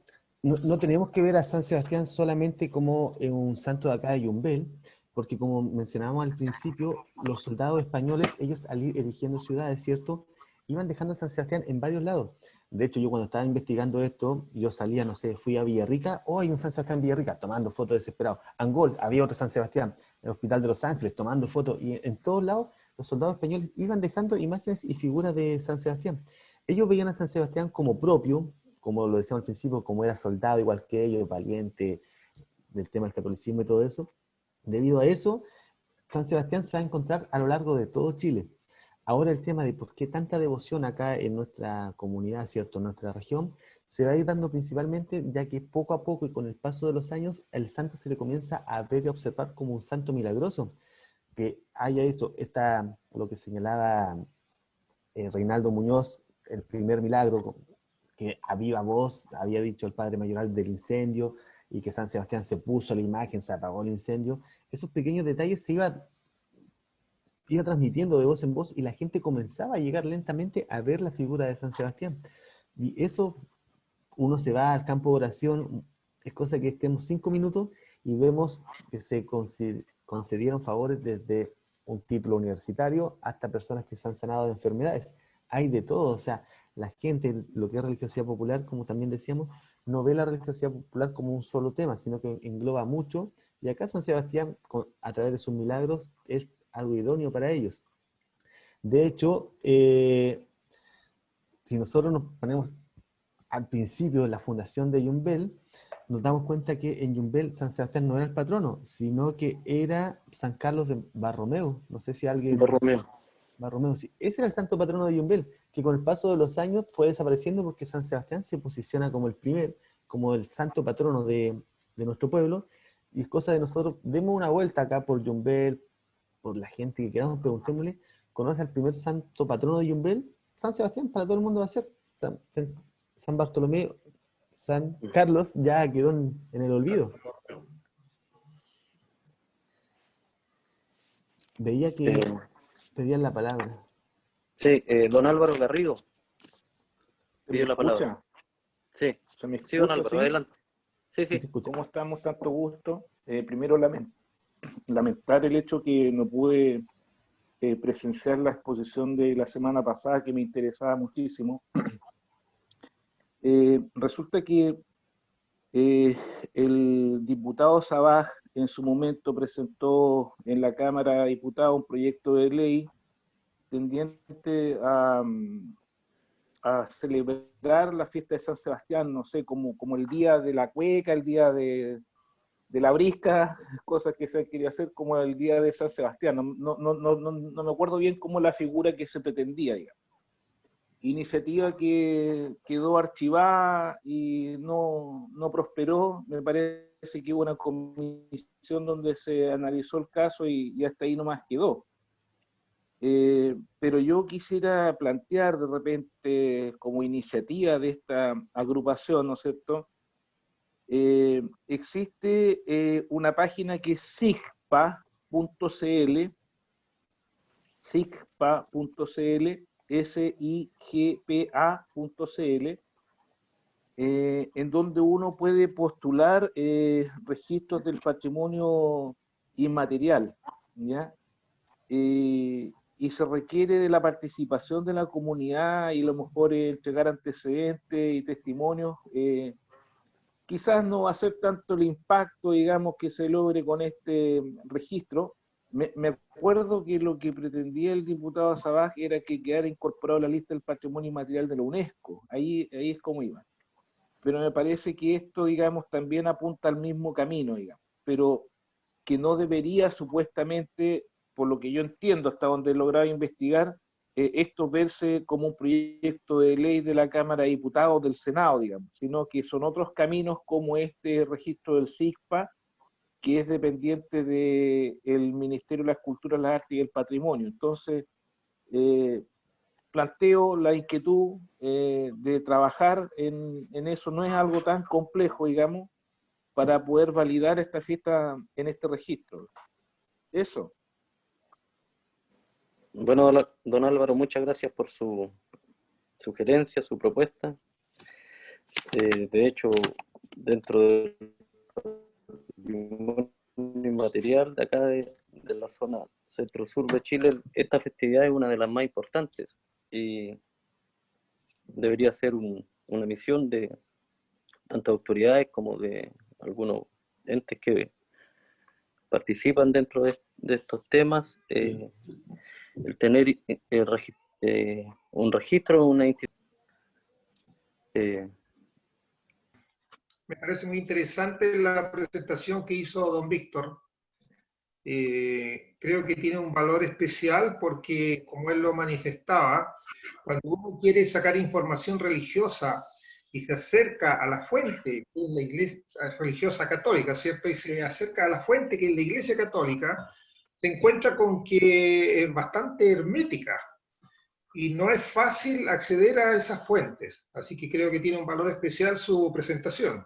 S3: no tenemos que ver a San Sebastián solamente como un santo de acá de Yumbel, porque como mencionábamos al principio, los soldados españoles, ellos al ir erigiendo ciudades, ¿cierto?, iban dejando a San Sebastián en varios lados. De hecho, yo cuando estaba investigando esto, yo salía, no sé, fui a Villarrica, oh, hay un San Sebastián en Villarrica, tomando fotos desesperados. Angol, había otro San Sebastián, el Hospital de Los Ángeles, tomando fotos, y en todos lados los soldados españoles iban dejando imágenes y figuras de San Sebastián. Ellos veían a San Sebastián como propio, como lo decíamos al principio, como era soldado igual que ellos, valiente, del tema del catolicismo y todo eso. Debido a eso, San Sebastián se va a encontrar a lo largo de todo Chile. Ahora el tema de por qué tanta devoción acá en nuestra comunidad, ¿cierto?, en nuestra región, se va a ir dando principalmente ya que poco a poco y con el paso de los años, el santo se le comienza a ver y a observar como un santo milagroso. Que haya esto, lo que señalaba Reinaldo Muñoz, el primer milagro, que a viva voz había dicho el padre mayoral del incendio, y que San Sebastián se puso la imagen, se apagó el incendio. Esos pequeños detalles se iba transmitiendo de voz en voz y la gente comenzaba a llegar lentamente a ver la figura de San Sebastián. Y eso, uno se va al campo de oración, es cosa que estemos 5 minutos y vemos que se concedieron favores desde un título universitario hasta personas que se han sanado de enfermedades. Hay de todo, o sea, la gente, lo que es religiosidad popular, como también decíamos, no ve la religiosidad popular como un solo tema, sino que engloba mucho, y acá San Sebastián, a través de sus milagros, es algo idóneo para ellos. De hecho, si nosotros nos ponemos al principio de la fundación de Yumbel, nos damos cuenta que en Yumbel San Sebastián no era el patrono, sino que era San Carlos de Barromeo. No sé si alguien... Barromeo, sí. Ese era el santo patrono de Yumbel, que con el paso de los años fue desapareciendo porque San Sebastián se posiciona como como el santo patrono de nuestro pueblo, y es cosa de nosotros, demos una vuelta acá por Yumbel, por la gente que queramos, preguntémosle, ¿conoce al primer santo patrono de Yumbel? San Sebastián, para todo el mundo va a ser. San Bartolomé, San Carlos ya quedó en el olvido. Veía que pedían la palabra.
S1: Sí, don Álvaro Garrido pidió la
S5: escucha?
S1: palabra. Sí,
S5: ¿Se me escucha?
S1: sí, don Álvaro,
S5: ¿Sí?
S1: adelante. Sí,
S3: Sí,
S1: sí.
S3: se escucha.
S5: ¿Cómo estamos? Tanto gusto. Primero lamentar el hecho que no pude presenciar la exposición de la semana pasada, que me interesaba muchísimo. Resulta que el diputado Sabaj en su momento presentó en la Cámara de Diputados un proyecto de ley tendiente a celebrar la fiesta de San Sebastián, no sé, como el día de la cueca, el día de la brisca, cosas que se quería hacer como el día de San Sebastián. No me acuerdo bien cómo la figura que se pretendía, digamos. Iniciativa que quedó archivada y no prosperó. Me parece que hubo una comisión donde se analizó el caso y hasta ahí nomás quedó. Pero yo quisiera plantear de repente como iniciativa de esta agrupación, ¿no es cierto? Existe una página que es sigpa.cl, sigpa.cl, en donde uno puede postular registros del patrimonio inmaterial, ¿ya? Y se requiere de la participación de la comunidad y a lo mejor entregar antecedentes y testimonios. Quizás no va a ser tanto el impacto, digamos, que se logre con este registro. Me acuerdo que lo que pretendía el diputado Sabaj era que quedara incorporado a la lista del patrimonio inmaterial de la UNESCO. Ahí es como iba. Pero me parece que esto, digamos, también apunta al mismo camino, digamos, pero que no debería supuestamente, por lo que yo entiendo, hasta donde he logrado investigar, esto verse como un proyecto de ley de la Cámara de Diputados, del Senado, digamos, sino que son otros caminos como este registro del SIGPA, que es dependiente del Ministerio de las Culturas, las Artes y el Patrimonio. Entonces, planteo la inquietud de trabajar en eso. No es algo tan complejo, digamos, para poder validar esta fiesta en este registro. Eso.
S1: Bueno, don Álvaro, muchas gracias por su sugerencia, su propuesta. De hecho, dentro del patrimonio inmaterial de acá de la zona centro-sur de Chile, esta festividad es una de las más importantes y debería ser una misión de tantas autoridades como de algunos entes que participan dentro de estos temas, el tener un registro, una institución.
S2: Me parece muy interesante la presentación que hizo don Víctor. Creo que tiene un valor especial porque, como él lo manifestaba, cuando uno quiere sacar información religiosa y se acerca a la fuente, que es la Iglesia religiosa católica, ¿cierto? Y se acerca a la fuente, que es la Iglesia católica, se encuentra con que es bastante hermética y no es fácil acceder a esas fuentes. Así que creo que tiene un valor especial su presentación.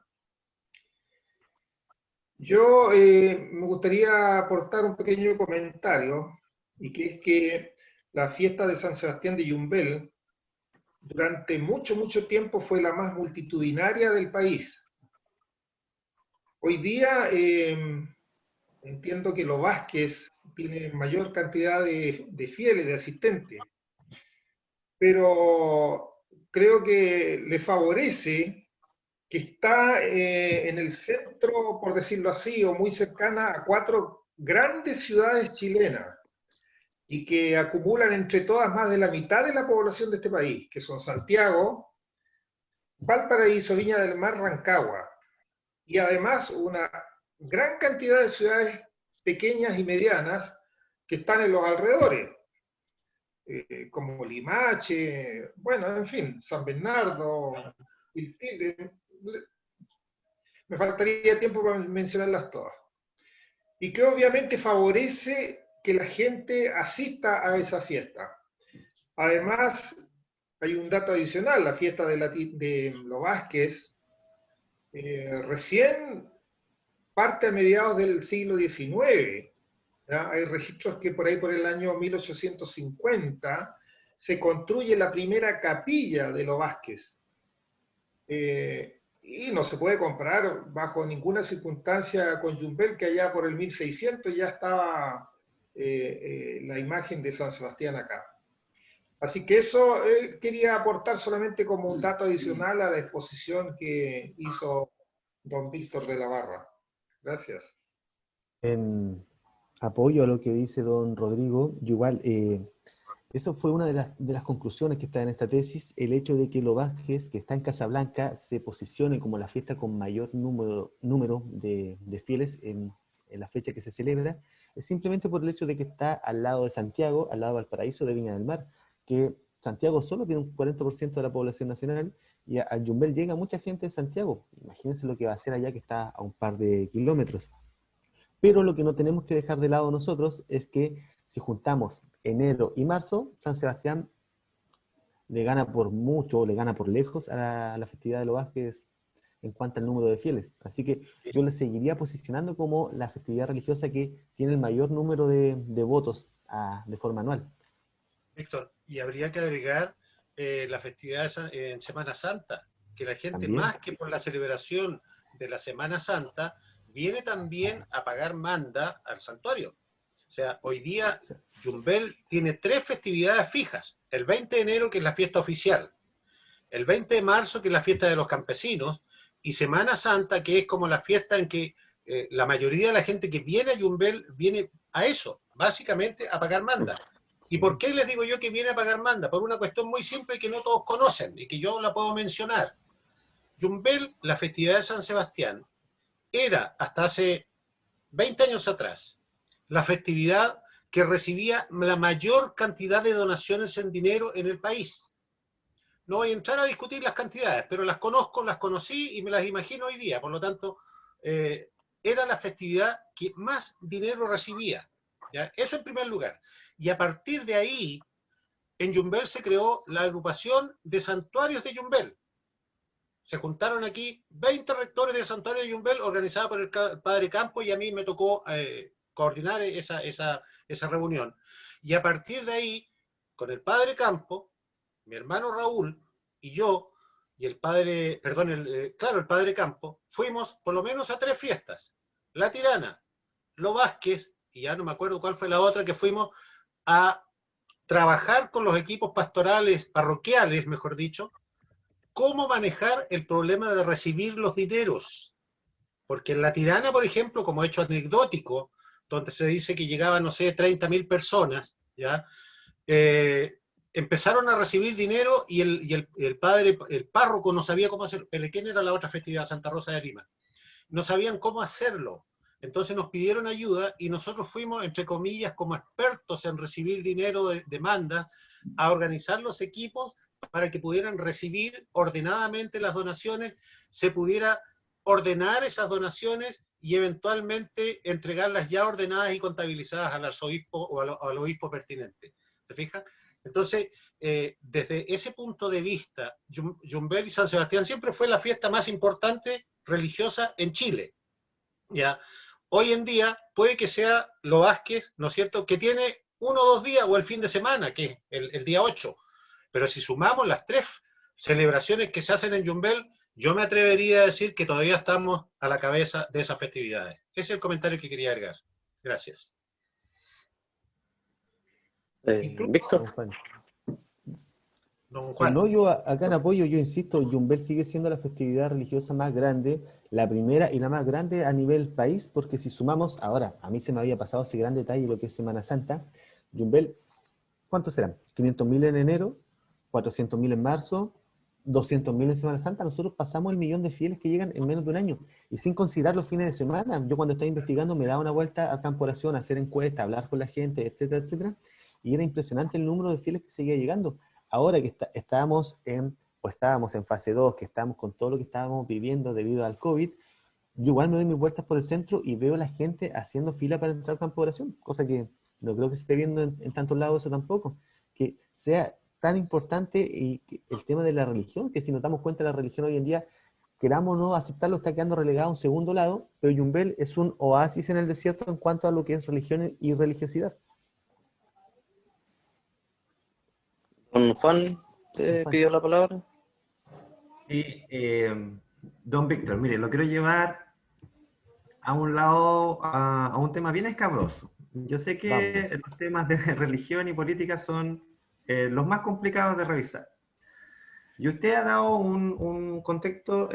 S2: Yo me gustaría aportar un pequeño comentario, y que es que la fiesta de San Sebastián de Yumbel durante mucho tiempo fue la más multitudinaria del país. Hoy día entiendo que Los Vázquez tiene mayor cantidad de fieles, de asistentes, pero creo que le favorece que está en el centro, por decirlo así, o muy cercana a 4 grandes ciudades chilenas y que acumulan entre todas más de la mitad de la población de este país, que son Santiago, Valparaíso, Viña del Mar, Rancagua, y además una gran cantidad de ciudades pequeñas y medianas que están en los alrededores, como Limache, bueno, en fin, San Bernardo, Piltile. Me faltaría tiempo para mencionarlas todas. Y que obviamente favorece que la gente asista a esa fiesta. Además, hay un dato adicional, la fiesta de Los Vázquez recién parte a mediados del siglo XIX. ¿Ya? Hay registros que por ahí por el año 1850 se construye la primera capilla de Los Vázquez. Y no se puede comparar bajo ninguna circunstancia con Yumbel, que allá por el 1600 ya estaba la imagen de San Sebastián acá. Así que eso quería aportar solamente como un dato adicional a la exposición que hizo don Víctor de la Barra. Gracias.
S3: En apoyo a lo que dice don Rodrigo, yo igual, eso fue una de las conclusiones que está en esta tesis, el hecho de que Los Vázquez, que está en Casablanca, se posicione como la fiesta con mayor número de fieles en la fecha que se celebra, es simplemente por el hecho de que está al lado de Santiago, al lado de Valparaíso, de Viña del Mar, que Santiago solo tiene un 40% de la población nacional, y a Yumbel llega mucha gente de Santiago. Imagínense lo que va a hacer allá, que está a un par de kilómetros. Pero lo que no tenemos que dejar de lado nosotros es que si juntamos enero y marzo, San Sebastián le gana por mucho, le gana por lejos a la festividad de Los Vázquez en cuanto al número de fieles. Así que yo le seguiría posicionando como la festividad religiosa que tiene el mayor número de votos de forma anual.
S2: Víctor, y habría que agregar la festividad en Semana Santa, que la gente
S3: También.
S2: Más que por la celebración de la Semana Santa, viene también a pagar manda al santuario. O sea, hoy día Yumbel tiene 3 festividades fijas. El 20 de enero, que es la fiesta oficial. El 20 de marzo, que es la fiesta de los campesinos. Y Semana Santa, que es como la fiesta en que la mayoría de la gente que viene a Yumbel viene a eso, básicamente a pagar manda. ¿Y por qué les digo yo que viene a pagar manda? Por una cuestión muy simple que no todos conocen y que yo la puedo mencionar. Yumbel, la festividad de San Sebastián, era hasta hace 20 años atrás la festividad que recibía la mayor cantidad de donaciones en dinero en el país. No voy a entrar a discutir las cantidades, pero las conozco, las conocí y me las imagino hoy día. Por lo tanto, era la festividad que más dinero recibía. ¿Ya? Eso en primer lugar. Y a partir de ahí, en Yumbel se creó la agrupación de santuarios de Yumbel. Se juntaron aquí 20 rectores de santuario de Yumbel, organizada por el padre Campo, y a mí me tocó coordinar esa reunión. Y a partir de ahí, con el padre Campo, mi hermano Raúl y yo, y el padre, perdón, el padre Campo, fuimos por lo menos a 3 fiestas. La Tirana, Los Vázquez, y ya no me acuerdo cuál fue la otra que fuimos a trabajar con los equipos pastorales, parroquiales, mejor dicho, cómo manejar el problema de recibir los dineros. Porque en La Tirana, por ejemplo, como hecho anecdótico, donde se dice que llegaban, no sé, 30.000 personas, ¿ya? Empezaron a recibir dinero y el padre, el párroco no sabía cómo hacerlo. ¿Quién era la otra festividad? Santa Rosa de Lima. No sabían cómo hacerlo. Entonces nos pidieron ayuda y nosotros fuimos, entre comillas, como expertos en recibir dinero de demandas, a organizar los equipos para que pudieran recibir ordenadamente las donaciones, se pudiera ordenar esas donaciones y eventualmente entregarlas ya ordenadas y contabilizadas al arzobispo o al obispo pertinente. ¿Se fijan? Entonces, desde ese punto de vista, Yumbel y San Sebastián siempre fue la fiesta más importante religiosa en Chile. ¿Ya? Hoy en día puede que sea Los Vázquez, ¿no es cierto?, que tiene 1 o 2 días o el fin de semana, que es el día 8. Pero si sumamos las 3 celebraciones que se hacen en Yumbel, yo me atrevería a decir que todavía estamos a la cabeza de esas festividades. Ese es el comentario que quería agregar. Gracias.
S1: Víctor.
S2: Don Juan.
S3: No, yo acá en apoyo, yo insisto, Yumbel sigue siendo la festividad religiosa más grande, la primera y la más grande a nivel país, porque si sumamos, ahora, a mí se me había pasado ese gran detalle lo que es Semana Santa, Yumbel, ¿cuántos serán? 500.000 en enero, 400.000 en marzo, 200.000 en Semana Santa. Nosotros pasamos el 1.000.000 de fieles que llegan en menos de un año, y sin considerar los fines de semana. Yo cuando estaba investigando me daba una vuelta a campo oración, a hacer encuestas, a hablar con la gente, etcétera, etcétera, y era impresionante el número de fieles que seguía llegando. Ahora que estábamos en fase 2, que estamos con todo lo que estábamos viviendo debido al COVID, yo igual me doy mis vueltas por el centro y veo a la gente haciendo fila para entrar al campo de oración, cosa que no creo que se esté viendo en tantos lados eso tampoco, que sea tan importante y el tema de la religión, que si nos damos cuenta la religión hoy en día, queramos o no aceptarlo, está quedando relegado a un segundo lado, pero Yumbel es un oasis en el desierto en cuanto a lo que es religión y religiosidad.
S1: Don Juan te pidió la palabra.
S4: Sí, don Víctor, mire, lo quiero llevar a un lado, a un tema bien escabroso. Yo sé que
S3: Vamos.
S4: los temas de religión y política son los más complicados de revisar. Y usted ha dado un contexto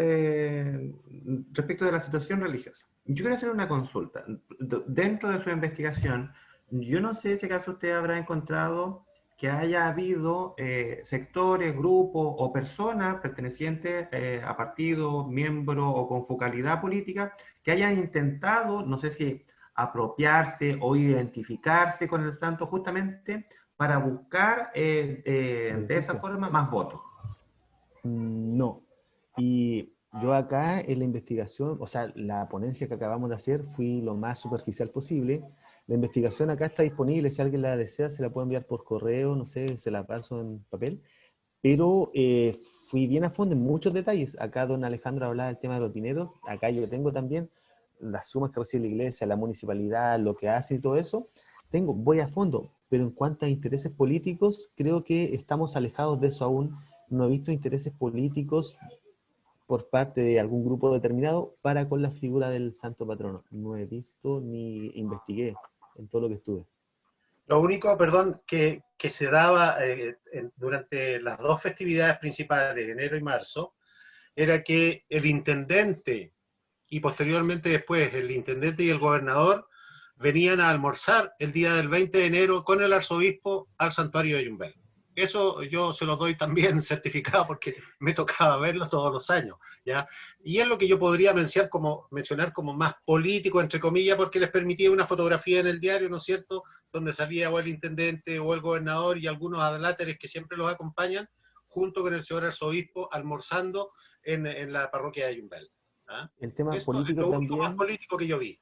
S4: respecto de la situación religiosa. Yo quiero hacer una consulta. Dentro de su investigación, yo no sé si acaso usted habrá encontrado que haya habido sectores, grupos o personas pertenecientes a partidos, miembros o con focalidad política que hayan intentado, no sé si apropiarse o identificarse con el santo justamente para buscar de esa forma más votos.
S3: No. Y yo acá en la investigación, o sea, la ponencia que acabamos de hacer, fui lo más superficial posible. La investigación acá está disponible, si alguien la desea, se la puede enviar por correo, no sé, se la paso en papel. Pero fui bien a fondo en muchos detalles. Acá don Alejandro hablaba del tema de los dineros, acá yo tengo también las sumas que recibe la iglesia, la municipalidad, lo que hace y todo eso. Voy a fondo, pero en cuanto a intereses políticos, creo que estamos alejados de eso aún. No he visto intereses políticos por parte de algún grupo determinado para con la figura del santo patrono. No he visto ni investigué en todo lo que estuve.
S2: Lo único, perdón, que se daba durante las 2 festividades principales, enero y marzo, era que el intendente y posteriormente después el intendente y el gobernador venían a almorzar el día del 20 de enero con el arzobispo al santuario de Yumbel. Eso yo se los doy también certificado porque me tocaba verlo todos los años, ¿ya? Y es lo que yo podría mencionar como más político, entre comillas, porque les permitía una fotografía en el diario, ¿no es cierto?, donde salía o el intendente o el gobernador y algunos adláteres que siempre los acompañan, junto con el señor arzobispo, almorzando en la parroquia de Yumbel. ¿Ah?
S3: El tema
S2: Esto
S3: político
S2: es lo
S3: también.
S2: más político que yo vi.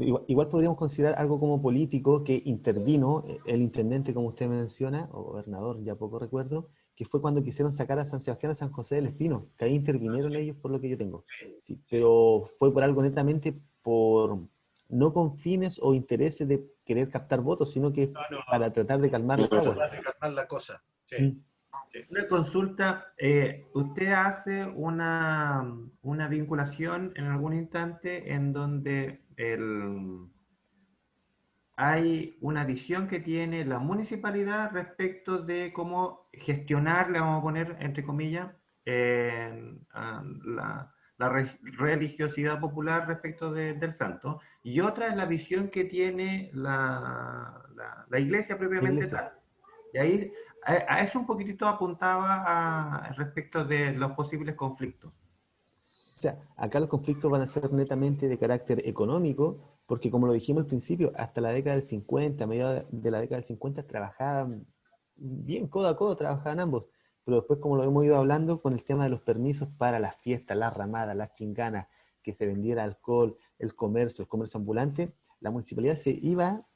S3: Igual podríamos considerar algo como político que intervino el intendente, como usted menciona, o gobernador, ya poco recuerdo, que fue cuando quisieron sacar a San Sebastián a San José del Espino, que ahí intervinieron ellos por lo que yo tengo. Sí, pero fue por algo netamente por no con fines o intereses de querer captar votos, sino que para tratar de calmar las aguas.
S2: Para calmar la cosa. Sí. Sí.
S4: Una consulta, usted hace una vinculación en algún instante en donde hay una visión que tiene la municipalidad respecto de cómo gestionar, le vamos a poner entre comillas, la religiosidad popular respecto del santo, y otra es la visión que tiene la iglesia propiamente tal. Y ahí a eso un poquitito apuntaba respecto de los posibles conflictos.
S3: O sea, acá los conflictos van a ser netamente de carácter económico, porque como lo dijimos al principio, hasta la década del 50, a mediados de la década del 50, trabajaban bien, codo a codo, trabajaban ambos. Pero después, como lo hemos ido hablando, con el tema de los permisos para las fiestas, las ramadas, las chinganas, que se vendiera alcohol, el comercio ambulante, la municipalidad se iba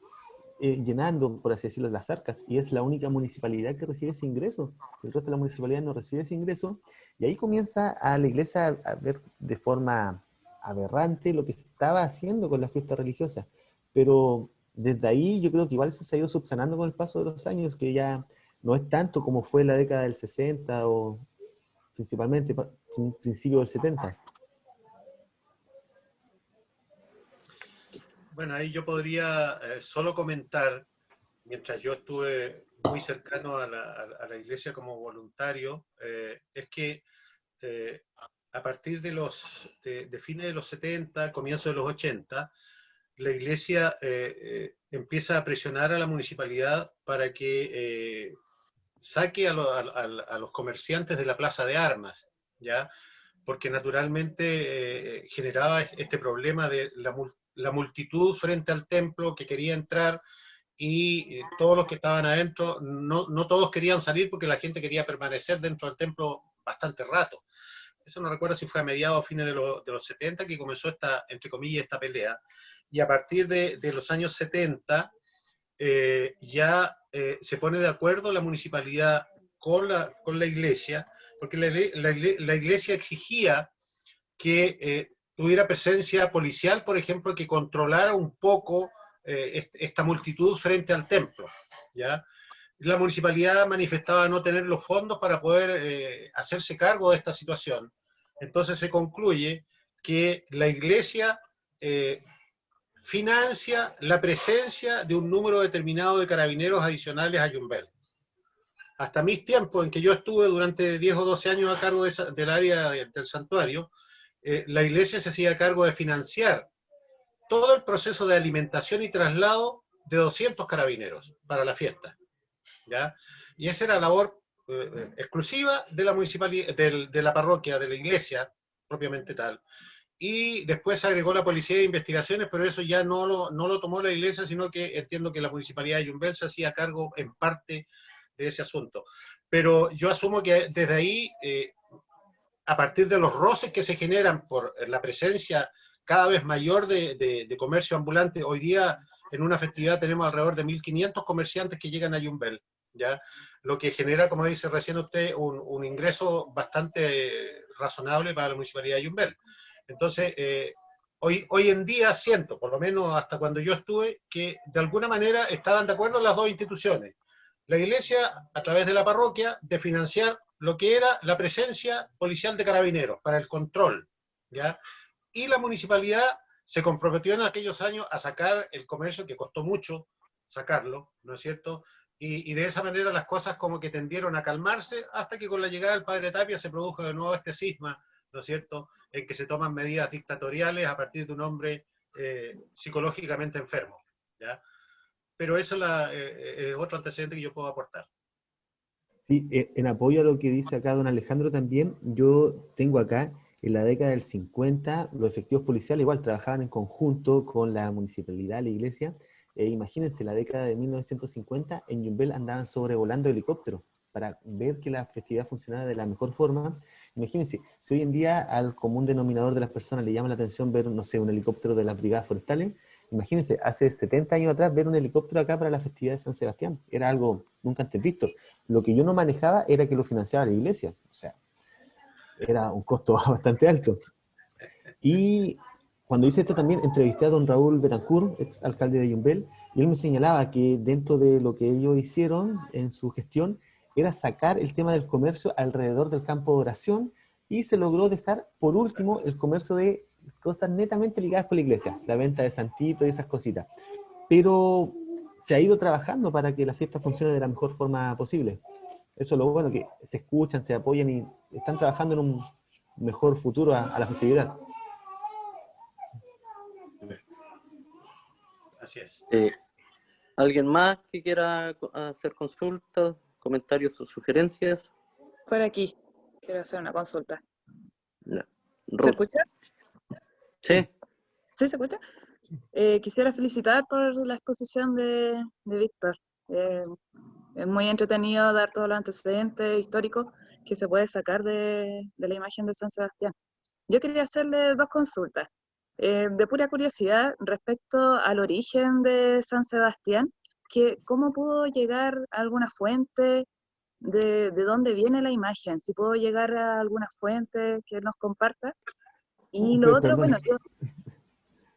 S3: llenando, por así decirlo, las arcas, y es la única municipalidad que recibe ese ingreso. Si el resto de la municipalidad no recibe ese ingreso, y ahí comienza a la iglesia a ver de forma aberrante lo que estaba haciendo con las fiestas religiosas. Pero desde ahí yo creo que igual eso se ha ido subsanando con el paso de los años, que ya no es tanto como fue en la década del 60 o principalmente principio del 70.
S2: Bueno, ahí yo podría solo comentar, mientras yo estuve muy cercano a la iglesia como voluntario, es que a partir de fines de los 70, comienzos de los 80, la iglesia empieza a presionar a la municipalidad para que saque a los comerciantes de la plaza de armas, ¿ya? Porque naturalmente generaba este problema de la multitud frente al templo que quería entrar, y todos los que estaban adentro, no todos querían salir porque la gente quería permanecer dentro del templo bastante rato. Eso no recuerdo si fue a mediados o fines de los 70 que comenzó esta, entre comillas, esta pelea. Y a partir de los años 70 ya se pone de acuerdo la municipalidad con la iglesia, porque la iglesia exigía que tuviera presencia policial, por ejemplo, que controlara un poco esta multitud frente al templo, ¿ya? La municipalidad manifestaba no tener los fondos para poder hacerse cargo de esta situación. Entonces se concluye que la iglesia financia la presencia de un número determinado de carabineros adicionales a Yumbel. Hasta mis tiempos, en que yo estuve durante 10 o 12 años a cargo del área del santuario, la iglesia se hacía cargo de financiar todo el proceso de alimentación y traslado de 200 carabineros para la fiesta, ¿ya? Y esa era labor exclusiva de la municipalidad, de la parroquia, de la iglesia propiamente tal. Y después se agregó la policía de investigaciones, pero eso ya no lo tomó la iglesia, sino que entiendo que la municipalidad de Yumbel se hacía cargo en parte de ese asunto. Pero yo asumo que desde ahí, a partir de los roces que se generan por la presencia cada vez mayor de comercio ambulante, hoy día en una festividad tenemos alrededor de 1.500 comerciantes que llegan a Yumbel, ¿ya? Lo que genera, como dice recién usted, un ingreso bastante razonable para la municipalidad de Yumbel. Entonces, hoy en día siento, por lo menos hasta cuando yo estuve, que de alguna manera estaban de acuerdo las dos instituciones. La iglesia, a través de la parroquia, de financiar lo que era la presencia policial de carabineros para el control, ¿ya? Y la municipalidad se comprometió en aquellos años a sacar el comercio, que costó mucho sacarlo, ¿no es cierto? Y de esa manera las cosas como que tendieron a calmarse, hasta que con la llegada del padre Tapia se produjo de nuevo este cisma, ¿no es cierto?, en que se toman medidas dictatoriales a partir de un hombre psicológicamente enfermo, ¿ya? Pero eso es otro antecedente que yo puedo aportar.
S3: Sí, en apoyo a lo que dice acá don Alejandro también, yo tengo acá, en la década del 50, los efectivos policiales igual trabajaban en conjunto con la municipalidad, la iglesia. Imagínense, la década de 1950, en Yumbel andaban sobrevolando helicópteros para ver que la festividad funcionara de la mejor forma. Imagínense, si hoy en día al común denominador de las personas le llama la atención ver, no sé, un helicóptero de las brigadas forestales, imagínense, hace 70 años atrás ver un helicóptero acá para la festividad de San Sebastián, era algo nunca antes visto. Lo que yo no manejaba era que lo financiaba la iglesia, o sea, era un costo bastante alto. Y cuando hice esto también entrevisté a don Raúl Betancourt, ex alcalde de Yumbel, y él me señalaba que dentro de lo que ellos hicieron en su gestión era sacar el tema del comercio alrededor del campo de oración y se logró dejar por último el comercio de cosas netamente ligadas con la iglesia, la venta de santitos y esas cositas. Pero se ha ido trabajando para que la fiesta funcione de la mejor forma posible. Eso es lo bueno, que se escuchan, se apoyan y están trabajando en un mejor futuro a la festividad.
S2: Así es.
S1: ¿Alguien más que quiera hacer consultas, comentarios o sugerencias?
S6: Por aquí, quiero hacer una consulta.
S1: No.
S6: ¿Se
S1: Ruth.
S6: escucha?
S1: Sí.
S6: ¿Sí se escucha? Quisiera felicitar por la exposición de Víctor. Es muy entretenido dar todos los antecedentes históricos que se puede sacar de la imagen de San Sebastián. Yo quería hacerle dos consultas. De pura curiosidad, respecto al origen de San Sebastián, ¿cómo pudo llegar a alguna fuente? ¿De dónde viene la imagen? Si puedo llegar a alguna fuente que nos comparta. Y lo otro,
S3: Perdón,
S6: bueno, yo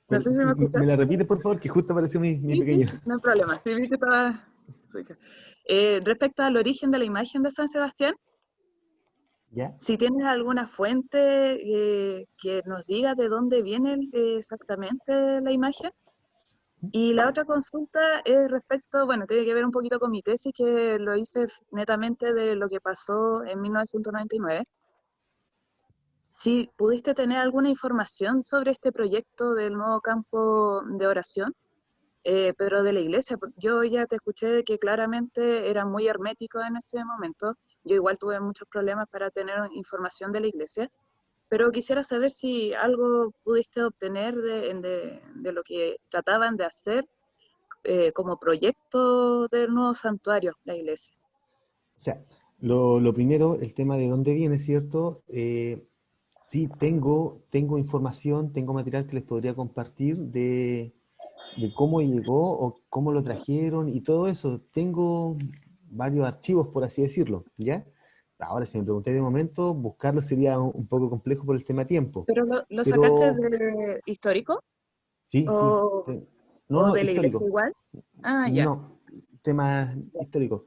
S6: no sé si me escuchas.
S3: ¿me la repite por favor? Que justo apareció mi
S6: Sí,
S3: pequeño.
S6: sí, no hay problema. Sí, vi que estaba... respecto al origen de la imagen de San Sebastián,
S3: ¿Ya?
S6: si tienes alguna fuente que nos diga de dónde viene exactamente la imagen. Y la otra consulta es respecto, bueno, tiene que ver un poquito con mi tesis, que lo hice netamente de lo que pasó en 1999. Si pudiste tener alguna información sobre este proyecto del nuevo campo de oración, pero de la iglesia, yo ya te escuché de que claramente era muy hermético en ese momento. Yo igual tuve muchos problemas para tener información de la iglesia, pero quisiera saber si algo pudiste obtener de lo que trataban de hacer como proyecto del nuevo santuario, la iglesia.
S3: O sea, lo primero, el tema de dónde viene, ¿cierto? Sí, tengo información, tengo material que les podría compartir de cómo llegó o cómo lo trajeron y todo eso. Tengo varios archivos, por así decirlo, ¿ya? Ahora, si me preguntáis de momento, buscarlo sería un poco complejo por el tema tiempo.
S6: ¿Pero lo sacaste
S3: Pero
S6: de histórico
S3: sí, sí.
S6: o,
S3: No,
S6: o
S3: no,
S6: de la iglesia
S3: histórico.
S6: igual? Ah, ya.
S3: No, tema histórico.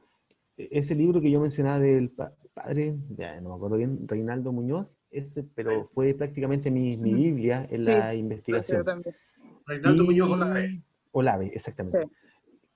S3: Ese libro que yo mencionaba del padre, ya no me acuerdo bien, Reinaldo Muñoz, ese, pero fue prácticamente mi Biblia en
S6: Sí,
S3: la
S6: lo sé, yo
S3: investigación.
S6: también.
S2: Reinaldo Muñoz Olave.
S3: Y Olave,
S6: Sí.
S3: exactamente.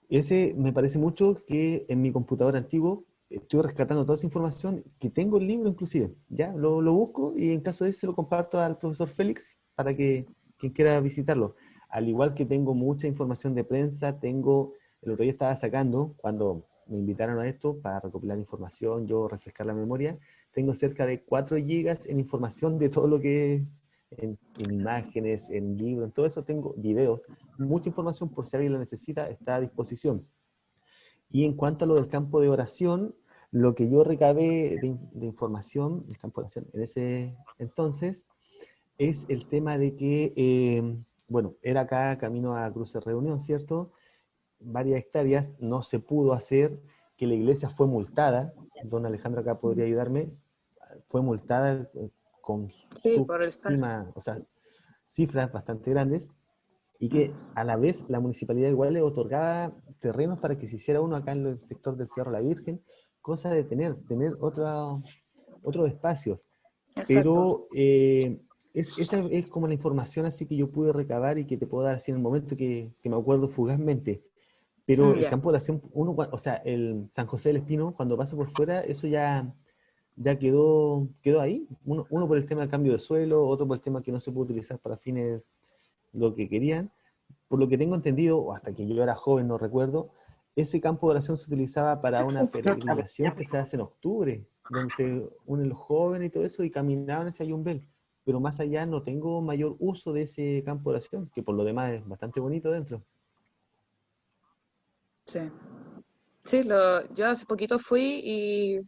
S3: Ese me parece mucho que en mi computador antiguo estoy rescatando toda esa información, que tengo el libro inclusive, ya, lo busco y en caso de eso lo comparto al profesor Félix para que quien quiera visitarlo. Al igual que tengo mucha información de prensa, el otro día estaba sacando, cuando me invitaron a esto para recopilar información, yo refrescar la memoria, tengo cerca de 4 gigas en información de todo lo que en imágenes, en libros, en todo eso tengo videos, mucha información por si alguien la necesita, está a disposición. Y en cuanto a lo del campo de oración, lo que yo recabé de información del campo de oración en ese entonces es el tema de que, bueno, era acá camino a Cruces Reunión, ¿cierto? Varias hectáreas, no se pudo hacer, que la iglesia fue multada, don Alejandro acá podría ayudarme, fue multada con
S6: Sí, por el SAR.
S3: o sea, cifras bastante grandes, y que a la vez la municipalidad igual le otorgaba terrenos para que se hiciera uno acá en el sector del Cerro La Virgen, cosa de tener otros espacios.
S6: Exacto.
S3: Pero esa es como la información así que yo pude recabar y que te puedo dar así en el momento que me acuerdo fugazmente. Pero el
S6: Ya.
S3: campo de oración, o sea, el San José del Espino, cuando pasa por fuera, eso ya quedó ahí. Uno por el tema del cambio de suelo, otro por el tema que no se puede utilizar para fines lo que querían. Por lo que tengo entendido, o hasta que yo era joven, no recuerdo, ese campo de oración se utilizaba para una peregrinación que se hace en octubre, donde se unen los jóvenes y todo eso y caminaban hacia Yumbel. Pero más allá no tengo mayor uso de ese campo de oración, que por lo demás es bastante bonito dentro.
S6: Sí. Sí, yo hace poquito fui y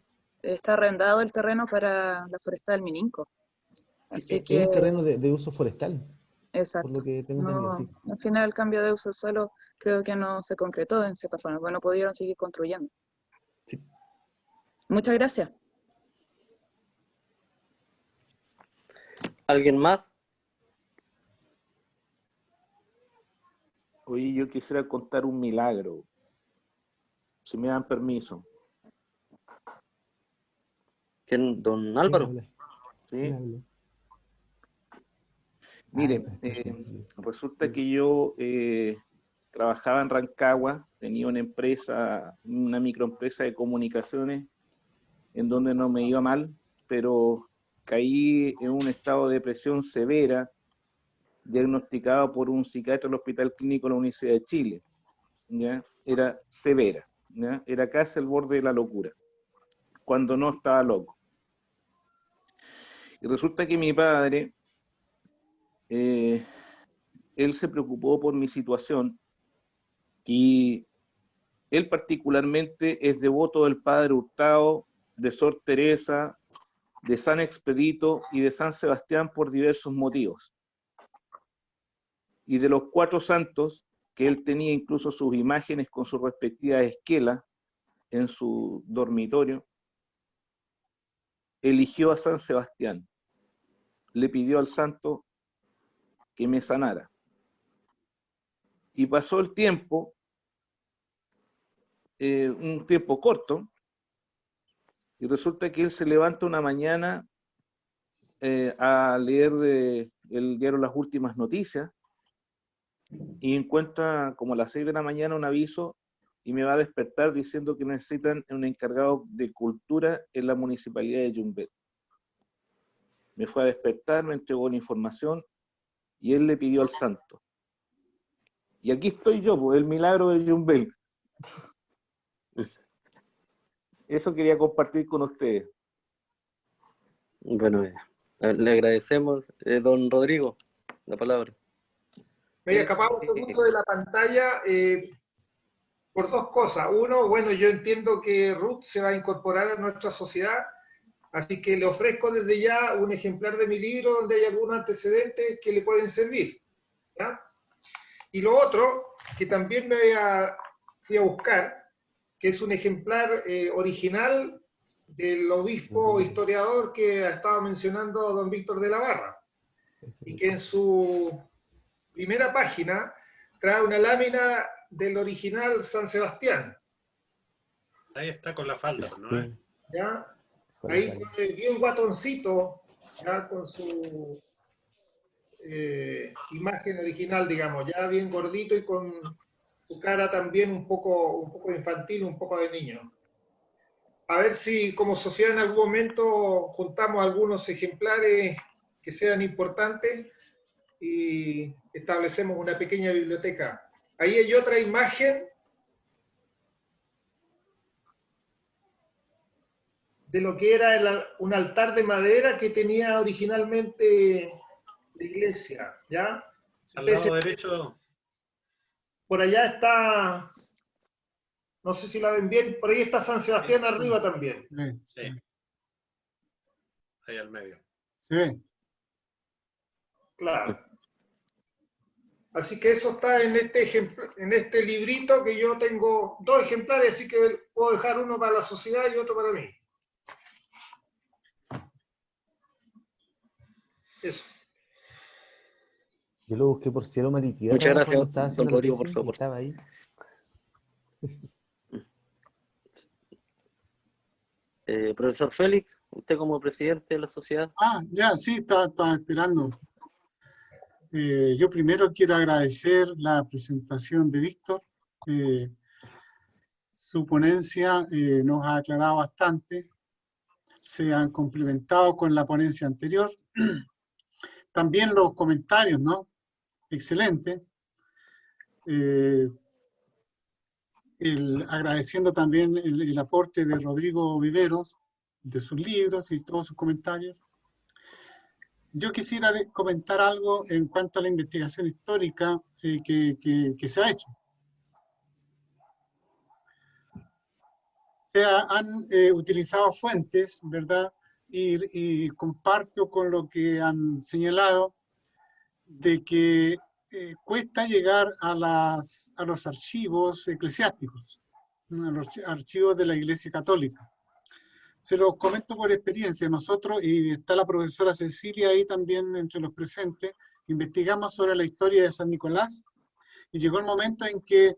S6: está arrendado el terreno para la foresta del Mininco.
S3: Sí,
S6: Así
S3: es
S6: que,
S3: un terreno de uso forestal, por lo
S6: exacto.
S3: que tengo entendido,
S6: No,
S3: sí.
S6: al final el cambio de uso de suelo creo que no se concretó en cierta forma, porque no pudieron seguir construyendo.
S3: Sí.
S6: Muchas gracias.
S1: ¿Alguien más?
S5: Hoy yo quisiera contar un milagro, si me dan permiso.
S1: ¿Quién? ¿Don Álvaro?
S5: ¿Sí? Mire, resulta que yo trabajaba en Rancagua, tenía una empresa, una microempresa de comunicaciones, en donde no me iba mal, pero caí en un estado de depresión severa, diagnosticado por un psiquiatra del Hospital Clínico de la Universidad de Chile. ¿Ya? Era severa, ¿ya? Era casi el borde de la locura, cuando no estaba loco. Y resulta que mi padre, él se preocupó por mi situación, y él particularmente es devoto del Padre Hurtado, de Sor Teresa, de San Expedito y de San Sebastián por diversos motivos. Y de los 4 santos, que él tenía incluso sus imágenes con sus respectivas esquelas en su dormitorio, eligió a San Sebastián. Le pidió al santo que me sanara. Y pasó el tiempo, un tiempo corto, y resulta que él se levanta una mañana a leer el diario Las Últimas Noticias, y encuentra como a las 6 de la mañana un aviso, y me va a despertar diciendo que necesitan un encargado de cultura en la municipalidad de Yumbel. Me fue a despertar, me entregó la información, y él le pidió al santo. Y aquí estoy yo, pues, el milagro de Yumbel. Eso quería compartir con ustedes.
S1: Bueno, le agradecemos, don Rodrigo, la palabra.
S2: Me escapaba un segundo de la pantalla por 2 cosas. Uno, bueno, yo entiendo que Ruth se va a incorporar a nuestra sociedad, así que le ofrezco desde ya un ejemplar de mi libro donde hay algunos antecedentes que le pueden servir, ¿ya? Y lo otro, que también fui a buscar, que es un ejemplar original del obispo historiador que estaba mencionando don Víctor de la Barra, y que en su primera página trae una lámina del original San Sebastián.
S7: Ahí está con la falda, ¿no?
S2: ¿Ya? Ahí con bien guatoncito, ya con su imagen original, digamos, ya bien gordito y con su cara también un poco infantil, un poco de niño. A ver si como sociedad en algún momento juntamos algunos ejemplares que sean importantes y establecemos una pequeña biblioteca. Ahí hay otra imagen de lo que era un altar de madera que tenía originalmente la iglesia, ¿ya?
S7: Al lado derecho.
S2: Por allá está, no sé si la ven bien, por ahí está San Sebastián arriba también.
S7: Sí. Ahí al medio.
S2: Sí. Claro. Así que eso está en este librito, que yo tengo 2 ejemplares, así que puedo dejar uno para la sociedad y otro para mí. Eso.
S3: Yo lo busqué por Cielo Maritierra.
S1: Muchas gracias,
S3: cuando estaba haciendo
S1: don Rodrigo,
S3: la tesis,
S1: por favor.
S3: estaba ahí.
S1: Profesor Félix, usted como presidente de la sociedad.
S8: Ya, sí, estaba esperando. Yo primero quiero agradecer la presentación de Víctor. Su ponencia nos ha aclarado bastante. Se han complementado con la ponencia anterior. También los comentarios, ¿no? Excelente. Agradeciendo también el aporte de Rodrigo Viveros, de sus libros y todos sus comentarios. Yo quisiera comentar algo en cuanto a la investigación histórica que se ha hecho. Se han utilizado fuentes, ¿verdad? Y comparto con lo que han señalado, de que cuesta llegar a los archivos eclesiásticos, a los archivos de la Iglesia Católica. Se los comento por experiencia. Nosotros, y está la profesora Cecilia ahí también entre los presentes, investigamos sobre la historia de San Nicolás y llegó el momento en que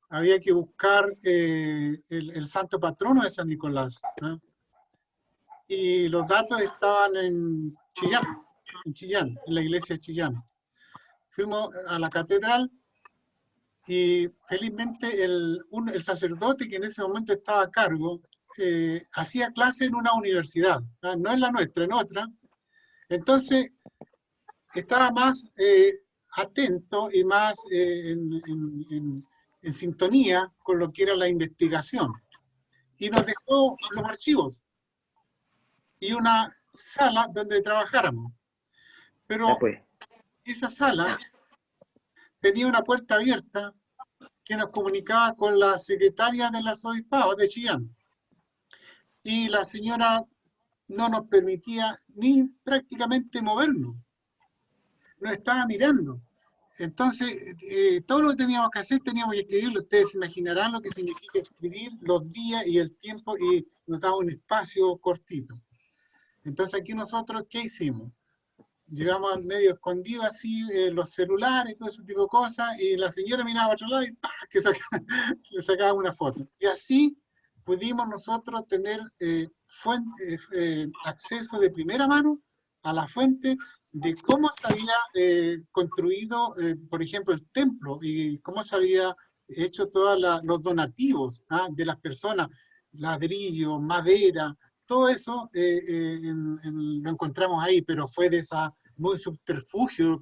S8: había que buscar el santo patrono de San Nicolás, ¿no? Y los datos estaban en Chillán, en la iglesia de Chillán. Fuimos a la catedral y felizmente el sacerdote que en ese momento estaba a cargo hacía clase en una universidad, ¿no? No en la nuestra, en otra. Entonces estaba más atento y más en sintonía con lo que era la investigación. Y nos dejó los archivos y una sala donde trabajáramos. Pero esa sala tenía una puerta abierta que nos comunicaba con la secretaria del arzobispado de Chillán. Y la señora no nos permitía ni prácticamente movernos. Nos estaba mirando. Entonces, todo lo que teníamos que hacer, teníamos que escribirlo. Ustedes se imaginarán lo que significa escribir los días y el tiempo, y nos daba un espacio cortito. Entonces, aquí nosotros, ¿qué hicimos? Llegamos medio escondidos así, los celulares y todo ese tipo de cosas, y la señora miraba a otro lado y ¡pah! Que le sacaba una foto. Y así pudimos nosotros tener acceso de primera mano a la fuente de cómo se había construido, por ejemplo, el templo, y cómo se había hecho todos los donativos de las personas, ladrillo, madera, todo eso lo encontramos ahí, pero fue de esa muy subterfugio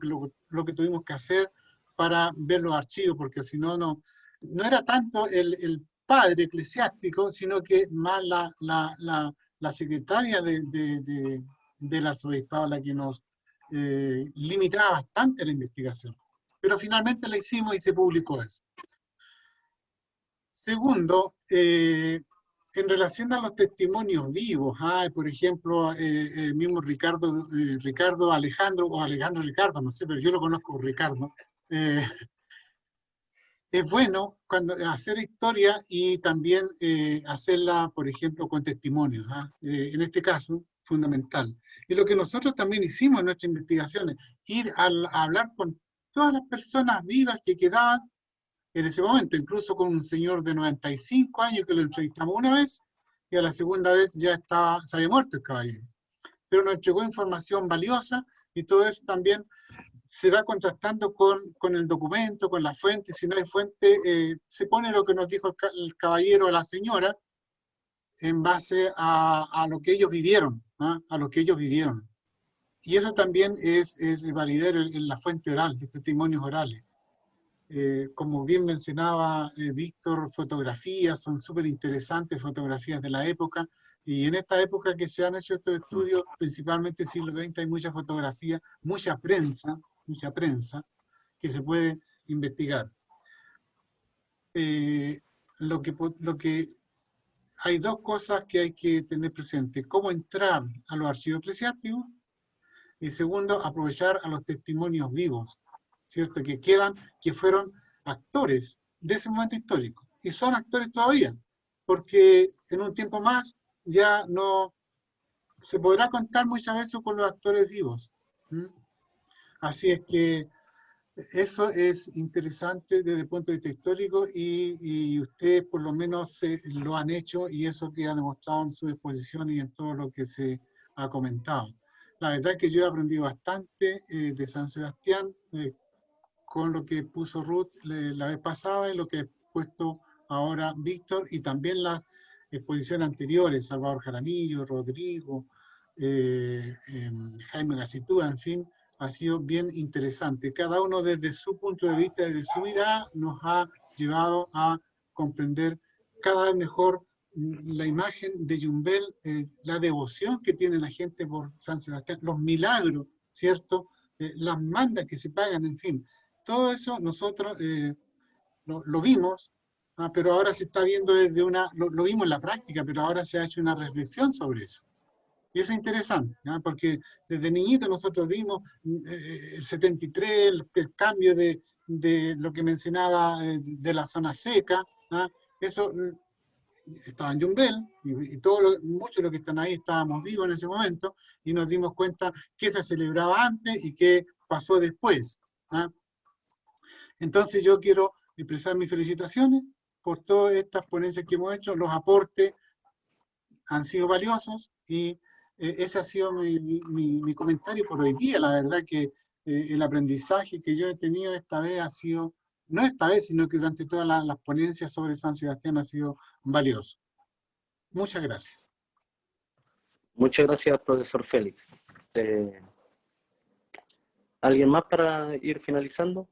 S8: lo que tuvimos que hacer para ver los archivos, porque si no, no era tanto el padre eclesiástico, sino que más la secretaria del arzobispado la que nos limitaba bastante la investigación. Pero finalmente la hicimos y se publicó eso. Segundo, en relación a los testimonios vivos, por ejemplo, el mismo Ricardo Alejandro, o Alejandro Ricardo, no sé, pero yo lo conozco como Ricardo. Es bueno hacer historia y también hacerla, por ejemplo, con testimonios. En este caso, fundamental. Y lo que nosotros también hicimos en nuestras investigaciones, ir a hablar con todas las personas vivas que quedaban en ese momento, incluso con un señor de 95 años que lo entrevistamos una vez, y a la segunda vez ya se había muerto el caballero. Pero nos entregó información valiosa, y todo eso también se va contrastando con el documento, con la fuente. Si no hay fuente, se pone lo que nos dijo el caballero a la señora, en base a lo que ellos vivieron, a lo que ellos vivieron. Y eso también es validero en la fuente oral, los testimonios orales. Como bien mencionaba Víctor, fotografías, son súper interesantes, fotografías de la época, y en esta época que se han hecho estos estudios, principalmente en el siglo XX, hay mucha fotografía, mucha prensa que se puede investigar. Lo que hay dos cosas que hay que tener presente: cómo entrar a los archivos eclesiásticos, y segundo, aprovechar a los testimonios vivos, ¿cierto? Que quedan, que fueron actores de ese momento histórico, y son actores todavía, porque en un tiempo más ya no se podrá contar muchas veces con los actores vivos. Así es que eso es interesante desde el punto de vista histórico, y ustedes por lo menos lo han hecho, y eso queda demostrado en su exposición y en todo lo que se ha comentado. La verdad es que yo he aprendido bastante de San Sebastián, con lo que puso Ruth la vez pasada y lo que ha puesto ahora Víctor, y también las exposiciones anteriores, Salvador Jaramillo, Rodrigo, Jaime Gacitúa, en fin, ha sido bien interesante. Cada uno desde su punto de vista, desde su mirada, nos ha llevado a comprender cada vez mejor la imagen de Yumbel, la devoción que tiene la gente por San Sebastián, los milagros, ¿cierto? Las mandas que se pagan, en fin. Todo eso nosotros lo vimos, pero ahora se está viendo desde lo vimos en la práctica, pero ahora se ha hecho una reflexión sobre eso. Y eso es interesante, porque desde niñitos nosotros vimos el 73, el cambio de lo que mencionaba de la zona seca, eso estaba en Yumbel, y muchos de los que están ahí estábamos vivos en ese momento, y nos dimos cuenta qué se celebraba antes y qué pasó después. Entonces yo quiero expresar mis felicitaciones por todas estas ponencias que hemos hecho, los aportes han sido valiosos y ese ha sido mi comentario por hoy día. La verdad que el aprendizaje que yo he tenido esta vez ha sido, no esta vez, sino que durante todas las ponencias sobre San Sebastián ha sido valioso. Muchas gracias.
S1: Muchas gracias, profesor Félix. ¿Alguien más para ir finalizando?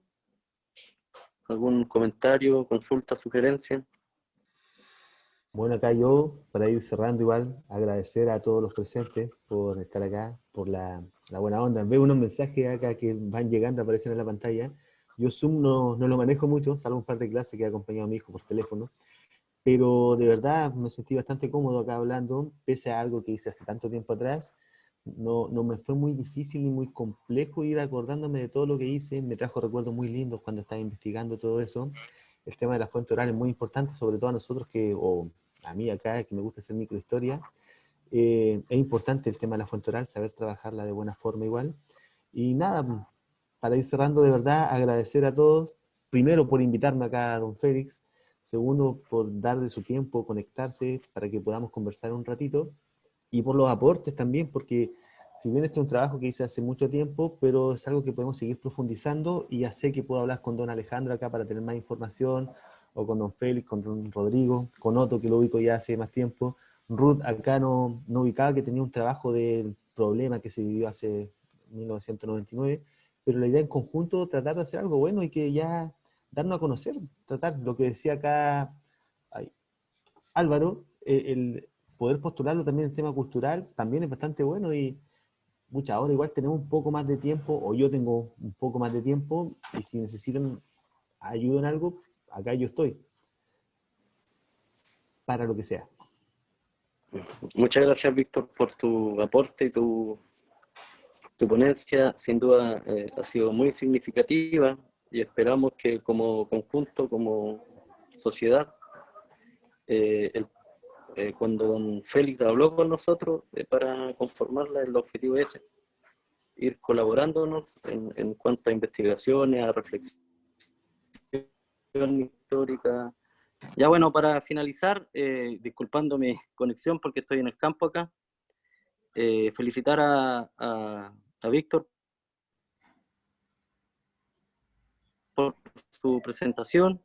S1: ¿Algún comentario, consulta, sugerencia?
S3: Bueno, acá yo, para ir cerrando igual, agradecer a todos los presentes por estar acá, por la buena onda. Veo unos mensajes acá que van llegando, aparecen en la pantalla. Yo Zoom no lo manejo mucho, salvo un par de clases que he acompañado a mi hijo por teléfono, pero de verdad me sentí bastante cómodo acá hablando, pese a algo que hice hace tanto tiempo atrás. No me fue muy difícil ni muy complejo ir acordándome de todo lo que hice, me trajo recuerdos muy lindos cuando estaba investigando todo eso. El tema de la fuente oral es muy importante, sobre todo a nosotros o a mí acá, que me gusta hacer microhistoria. Es importante el tema de la fuente oral, saber trabajarla de buena forma igual. Y nada, para ir cerrando, de verdad, agradecer a todos, primero por invitarme acá a don Félix, segundo por dar de su tiempo, conectarse para que podamos conversar un ratito, y por los aportes también, porque si bien este es un trabajo que hice hace mucho tiempo, pero es algo que podemos seguir profundizando, y ya sé que puedo hablar con don Alejandro acá para tener más información, o con don Félix, con don Rodrigo, con Otto, que lo ubico ya hace más tiempo. Ruth acá no ubicaba que tenía un trabajo del problema que se vivió hace 1999, pero la idea en conjunto tratar de hacer algo bueno y que ya darnos a conocer, tratar lo que decía acá Álvaro, el poder postularlo también en el tema cultural también es bastante bueno, y ahora igual tenemos un poco más de tiempo, o yo tengo un poco más de tiempo, y si necesitan ayuda en algo, acá yo estoy, para lo que sea.
S1: Muchas gracias, Víctor, por tu aporte y tu ponencia. Sin duda ha sido muy significativa, y esperamos que como conjunto, como sociedad, cuando don Félix habló con nosotros para conformarla, el objetivo es ese, ir colaborándonos en cuanto a investigaciones, a reflexión histórica. Ya bueno, para finalizar, disculpando mi conexión porque estoy en el campo acá, felicitar a Víctor por su presentación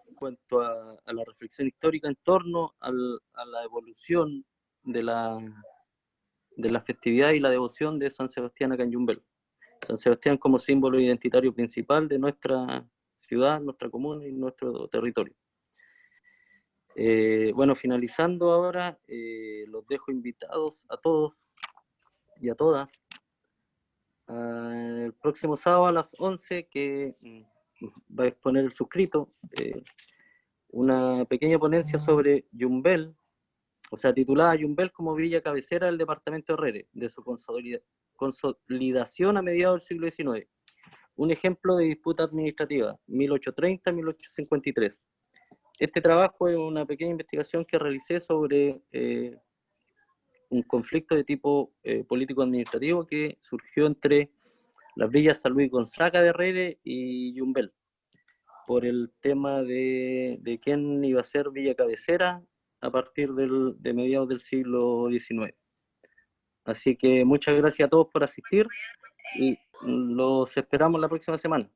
S1: en cuanto a la reflexión histórica en torno a la evolución de la festividad y la devoción de San Sebastián acá en Yumbel. San Sebastián como símbolo identitario principal de nuestra ciudad, nuestra comuna y nuestro territorio. Bueno, finalizando ahora, los dejo invitados a todos y a todas el próximo sábado a las 11, que va a exponer el suscrito una pequeña ponencia sobre Yumbel, o sea, titulada Yumbel como villa cabecera del departamento de Herrere, de su consolidación a mediados del siglo XIX. Un ejemplo de disputa administrativa, 1830-1853. Este trabajo es una pequeña investigación que realicé sobre un conflicto de tipo político-administrativo que surgió entre las villas San Luis Gonzaga de Herrere y Yumbel, por el tema de quién iba a ser villa cabecera a partir de mediados del siglo XIX. Así que muchas gracias a todos por asistir y los esperamos la próxima semana.